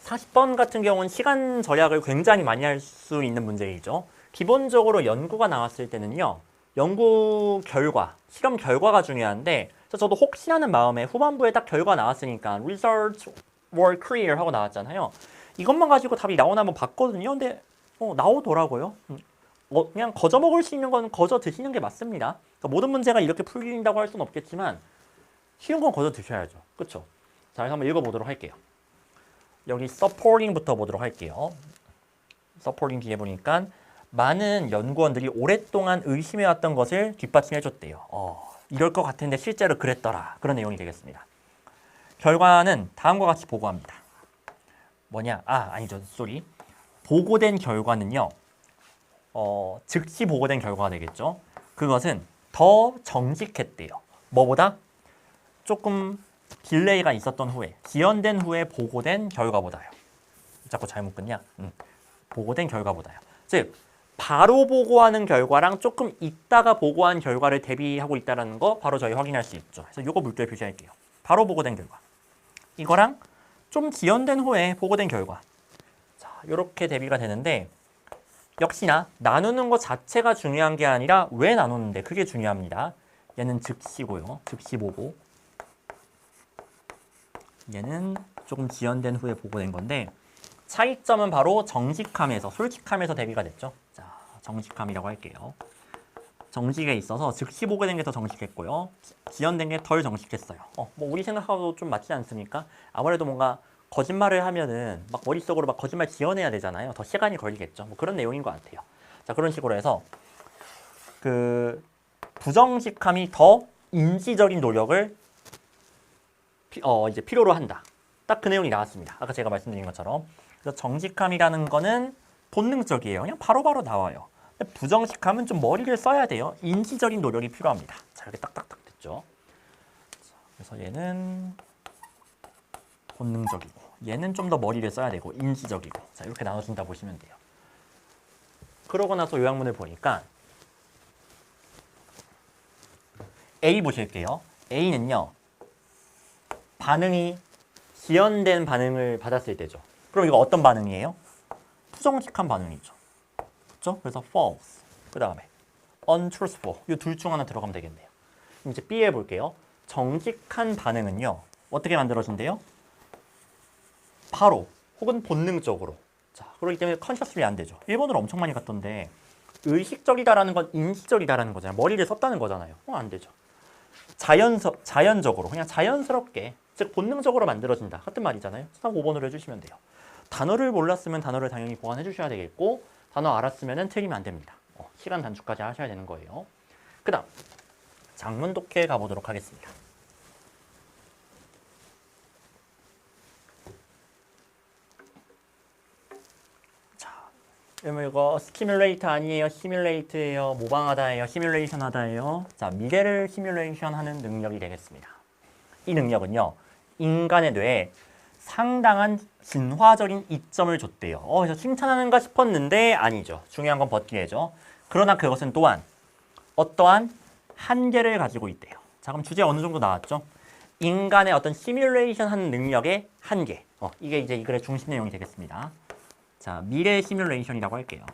40번 같은 경우는 시간 절약을 굉장히 많이 할 수 있는 문제이죠. 기본적으로 연구가 나왔을 때는요. 연구 결과, 실험 결과가 중요한데 저도 혹시라는 마음에 후반부에 딱 결과 나왔으니까 Results were clear 하고 나왔잖아요. 이것만 가지고 답이 나오나 한번 봤거든요. 근데 나오더라고요. 그냥 거저 먹을 수 있는 건 거저 드시는 게 맞습니다. 그러니까 모든 문제가 이렇게 풀린다고 할 수는 없겠지만 쉬운 건 거저 드셔야죠. 그렇죠? 자, 그래서 한번 읽어보도록 할게요. 여기 supporting부터 보도록 할게요. supporting 뒤에 보니까 많은 연구원들이 오랫동안 의심해왔던 것을 뒷받침해줬대요. 이럴 것 같은데 실제로 그랬더라. 그런 내용이 되겠습니다. 결과는 다음과 같이 보고합니다. 뭐냐? 아니죠. 쏘리. 보고된 결과는요. 즉시 보고된 결과가 되겠죠. 그것은 더 정직했대요. 뭐보다? 조금 딜레이가 있었던 후에, 지연된 후에 보고된 결과보다요. 자꾸 잘못 끊냐? 보고된 결과보다요. 즉, 바로 보고하는 결과랑 조금 있다가 보고한 결과를 대비하고 있다는 거 바로 저희 확인할 수 있죠. 그래서 이거 물결 표시할게요. 바로 보고된 결과. 이거랑 좀 지연된 후에 보고된 결과. 자, 이렇게 대비가 되는데 역시나 나누는 것 자체가 중요한 게 아니라 왜 나누는데 그게 중요합니다. 얘는 즉시고요. 즉시 보고. 얘는 조금 지연된 후에 보고된 건데 차이점은 바로 정직함에서, 솔직함에서 대비가 됐죠. 자, 정직함이라고 할게요. 정직에 있어서 즉시 보고된 게 더 정직했고요. 지연된 게 덜 정직했어요. 뭐 우리 생각하고도 좀 맞지 않습니까? 아무래도 뭔가 거짓말을 하면은 막 머릿속으로 막 거짓말 지어내야 되잖아요. 더 시간이 걸리겠죠. 뭐 그런 내용인 것 같아요. 자, 그런 식으로 해서 그 부정직함이 더 인지적인 노력을 이제 필요로 한다. 딱 그 내용이 나왔습니다. 아까 제가 말씀드린 것처럼. 그래서 정직함이라는 거는 본능적이에요. 그냥 바로바로 나와요. 근데 부정직함은 좀 머리를 써야 돼요. 인지적인 노력이 필요합니다. 자, 이렇게 딱딱딱 됐죠. 자, 그래서 얘는 본능적이고 얘는 좀 더 머리를 써야 되고 인지적이고 자, 이렇게 나눠진다 보시면 돼요. 그러고 나서 요약문을 보니까 A 보실게요. A는요. 반응이 지연된 반응을 받았을 때죠. 그럼 이거 어떤 반응이에요? 부정직한 반응이죠. 그렇죠? 그래서 false. 그 다음에 untruthful. 이 둘 중 하나 들어가면 되겠네요. 그럼 이제 B에 볼게요. 정직한 반응은요. 어떻게 만들어진대요? 바로 혹은 본능적으로. 자, 그렇기 때문에 consciously 안 되죠. 일본어를 엄청 많이 갔던데 의식적이다라는 건 인식적이다라는 거잖아요. 머리를 썼다는 거잖아요. 안 되죠. 자연적으로 그냥 자연스럽게 즉 본능적으로 만들어진다 같은 말이잖아요. 5번으로 해주시면 돼요. 단어를 몰랐으면 단어를 당연히 보완해 주셔야 되겠고 단어 알았으면 틀리면 안 됩니다. 시간 단축까지 하셔야 되는 거예요. 그 다음 장문 독해 가보도록 하겠습니다. 자, 그러면 이거 스티뮬레이터 아니에요? 시뮬레이트예요? 모방하다예요? 시뮬레이션 하다예요? 자, 미래를 시뮬레이션 하는 능력이 되겠습니다. 이 능력은요. 인간의 뇌에 상당한 진화적인 이점을 줬대요. 그래서 칭찬하는가 싶었는데 아니죠. 중요한 건 벗기해죠. 그러나 그것은 또한 어떠한 한계를 가지고 있대요. 자, 그럼 주제 어느 정도 나왔죠? 인간의 어떤 시뮬레이션 하는 능력의 한계. 이게 이제 이 글의 중심 내용이 되겠습니다. 자, 미래 시뮬레이션이라고 할게요.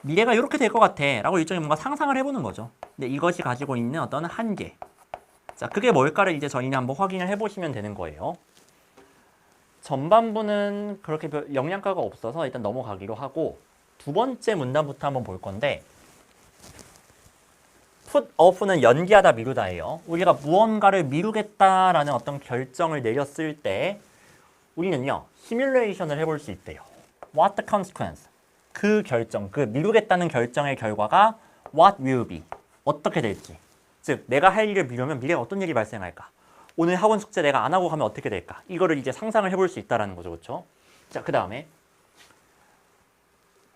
미래가 이렇게 될 것 같아 라고 일종의 뭔가 상상을 해보는 거죠. 근데 이것이 가지고 있는 어떤 한계. 자, 그게 뭘까를 이제 저희는 한번 확인을 해보시면 되는 거예요. 전반부는 그렇게 영양가가 없어서 일단 넘어가기로 하고 두 번째 문단부터 한번 볼 건데 put off는 연기하다 미루다예요. 우리가 무언가를 미루겠다라는 어떤 결정을 내렸을 때 우리는요. 시뮬레이션을 해볼 수 있대요. What the consequence? 그 결정, 그 미루겠다는 결정의 결과가 what will be? 어떻게 될지. 즉 내가 할 일을 미루면 미래에 어떤 일이 발생할까? 오늘 학원 숙제 내가 안 하고 가면 어떻게 될까? 이거를 이제 상상을 해볼 수 있다는 거죠. 그렇죠? 자, 그 다음에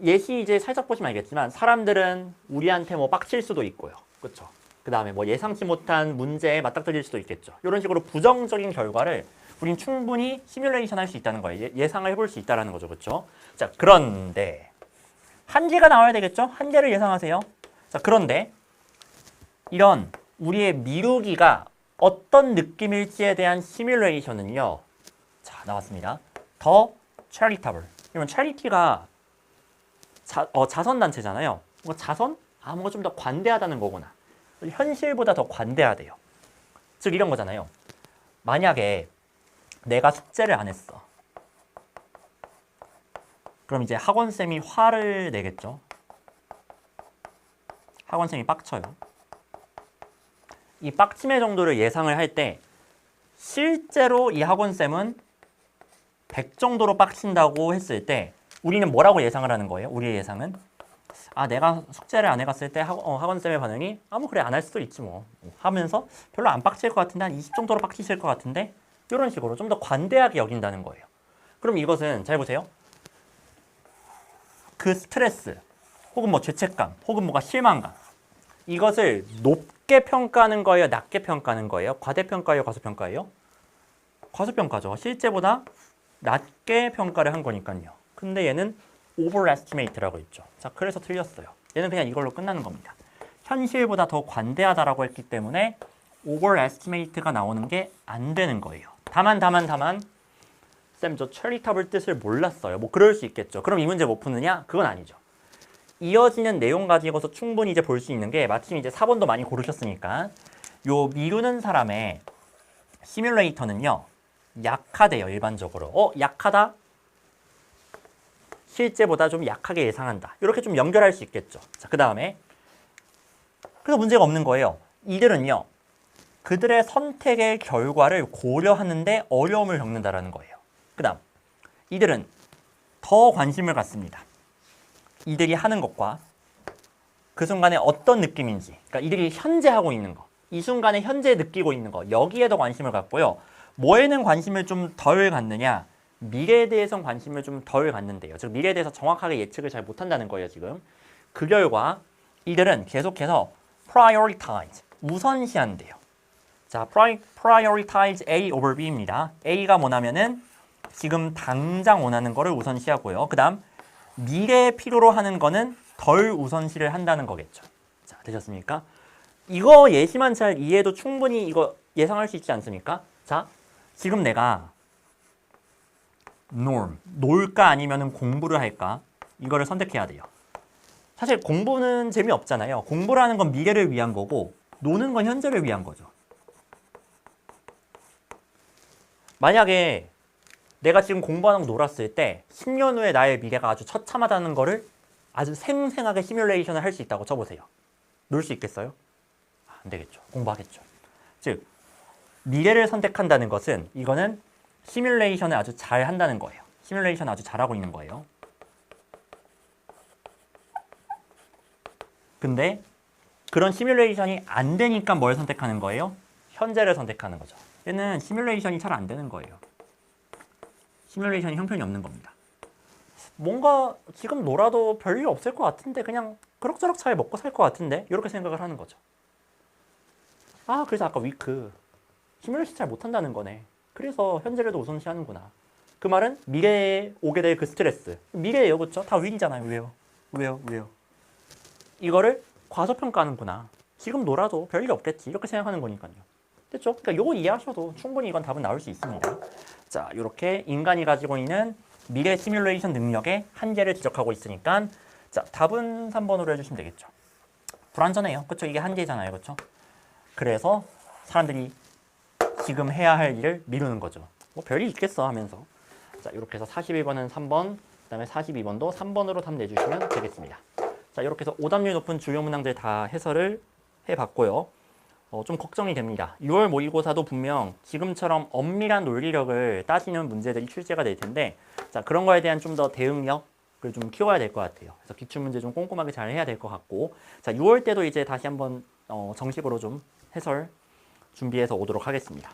예시 이제 살짝 보시면 알겠지만 사람들은 우리한테 뭐 빡칠 수도 있고요. 그렇죠? 그 다음에 뭐 예상치 못한 문제에 맞닥뜨릴 수도 있겠죠. 이런 식으로 부정적인 결과를 우린 충분히 시뮬레이션 할 수 있다는 거예요. 예상을 해볼 수 있다는 거죠. 그렇죠? 자, 그런데 한계가 나와야 되겠죠? 한계를 예상하세요. 자, 그런데 이런 우리의 미루기가 어떤 느낌일지에 대한 시뮬레이션은요. 자, 나왔습니다. 더 charitable. 이건 charity가 자선단체잖아요. 자선? 뭔가 좀 더 관대하다는 거구나. 현실보다 더 관대하대요. 즉 이런 거잖아요. 만약에 내가 숙제를 안 했어. 그럼 이제 학원쌤이 화를 내겠죠. 학원쌤이 빡쳐요. 이 빡침의 정도를 예상을 할 때 실제로 이 학원쌤은 100 정도로 빡친다고 했을 때 우리는 뭐라고 예상을 하는 거예요? 우리의 예상은 내가 숙제를 안 해갔을 때 학원쌤의 반응이 뭐 그래 안 할 수도 있지 뭐 하면서 별로 안 빡칠 것 같은데 한 20 정도로 빡치실 것 같은데 이런 식으로 좀 더 관대하게 여긴다는 거예요. 그럼 이것은 잘 보세요. 그 스트레스 혹은 뭐 죄책감 혹은 뭐가 실망감 이것을 높게 평가하는 거예요? 낮게 평가하는 거예요? 과대평가예요? 과소평가예요? 과소평가죠. 실제보다 낮게 평가를 한 거니까요. 근데 얘는 overestimate라고 있죠. 자, 그래서 틀렸어요. 얘는 그냥 이걸로 끝나는 겁니다. 현실보다 더 관대하다라고 했기 때문에 overestimate가 나오는 게 안 되는 거예요. 다만 쌤, 저 charitable 뜻을 몰랐어요. 뭐 그럴 수 있겠죠. 그럼 이 문제 못 푸느냐? 그건 아니죠. 이어지는 내용 가지고서 충분히 이제 볼 수 있는 게 마침 이제 4번도 많이 고르셨으니까 요 미루는 사람의 시뮬레이터는요. 약하대요. 일반적으로. 약하다? 실제보다 좀 약하게 예상한다. 이렇게 좀 연결할 수 있겠죠. 자, 그 다음에 그래서 문제가 없는 거예요. 이들은요. 그들의 선택의 결과를 고려하는데 어려움을 겪는다라는 거예요. 그 다음 이들은 더 관심을 갖습니다. 이들이 하는 것과 그 순간에 어떤 느낌인지 그러니까 이들이 현재 하고 있는 거 이 순간에 현재 느끼고 있는 거 여기에 더 관심을 갖고요. 뭐에는 관심을 좀 덜 갖느냐 미래에 대해서 관심을 좀 덜 갖는데요. 즉 미래에 대해서 정확하게 예측을 잘 못한다는 거예요. 지금 그 결과 이들은 계속해서 prioritize 우선시한대요. 자, prioritize A over B입니다. A가 뭐냐면은 지금 당장 원하는 거를 우선시하고요. 그 다음 미래에 필요로 하는 거는 덜 우선시를 한다는 거겠죠. 자, 되셨습니까? 이거 예시만 잘 이해해도 충분히 이거 예상할 수 있지 않습니까? 자, 지금 내가 norm, 놀까 아니면 공부를 할까? 이거를 선택해야 돼요. 사실 공부는 재미없잖아요. 공부라는 건 미래를 위한 거고 노는 건 현재를 위한 거죠. 만약에 내가 지금 공부하는 거 놀았을 때 10년 후에 나의 미래가 아주 처참하다는 거를 아주 생생하게 시뮬레이션을 할 수 있다고 쳐보세요. 놀 수 있겠어요? 안 되겠죠. 공부하겠죠. 즉 미래를 선택한다는 것은 이거는 시뮬레이션을 아주 잘 한다는 거예요. 시뮬레이션을 아주 잘하고 있는 거예요. 근데 그런 시뮬레이션이 안 되니까 뭘 선택하는 거예요? 현재를 선택하는 거죠. 얘는 시뮬레이션이 잘 안 되는 거예요. 시뮬레이션이 형편이 없는 겁니다. 뭔가 지금 놀아도 별일 없을 것 같은데 그냥 그럭저럭 잘 먹고 살 것 같은데 이렇게 생각을 하는 거죠. 아 그래서 아까 위크 시뮬레이션 잘 못한다는 거네. 그래서 현재를 우선시하는구나. 그 말은 미래에 오게 될 그 스트레스 미래예요, 그렇죠? 다 윈이잖아요. 왜요? 이거를 과소평가하는구나. 지금 놀아도 별일 없겠지 이렇게 생각하는 거니까요. 됐죠? 그러니까 요거 이해하셔도 충분히 이건 답은 나올 수 있습니다. 자, 이렇게 인간이 가지고 있는 미래 시뮬레이션 능력의 한계를 지적하고 있으니까 자, 답은 3번으로 해주시면 되겠죠. 불완전해요. 그렇죠? 이게 한계잖아요. 그렇죠? 그래서 사람들이 지금 해야 할 일을 미루는 거죠. 뭐 별일 있겠어 하면서. 자, 이렇게 해서 41번은 3번, 그 다음에 42번도 3번으로 답 내주시면 되겠습니다. 자, 이렇게 해서 오답률 높은 주요 문항들 다 해설을 해봤고요. 좀 걱정이 됩니다. 6월 모의고사도 분명 지금처럼 엄밀한 논리력을 따지는 문제들이 출제가 될 텐데 자, 그런 거에 대한 좀 더 대응력을 좀 키워야 될 것 같아요. 그래서 기출문제 좀 꼼꼼하게 잘 해야 될 것 같고 자, 6월 때도 이제 다시 한번 정식으로 좀 해설 준비해서 오도록 하겠습니다.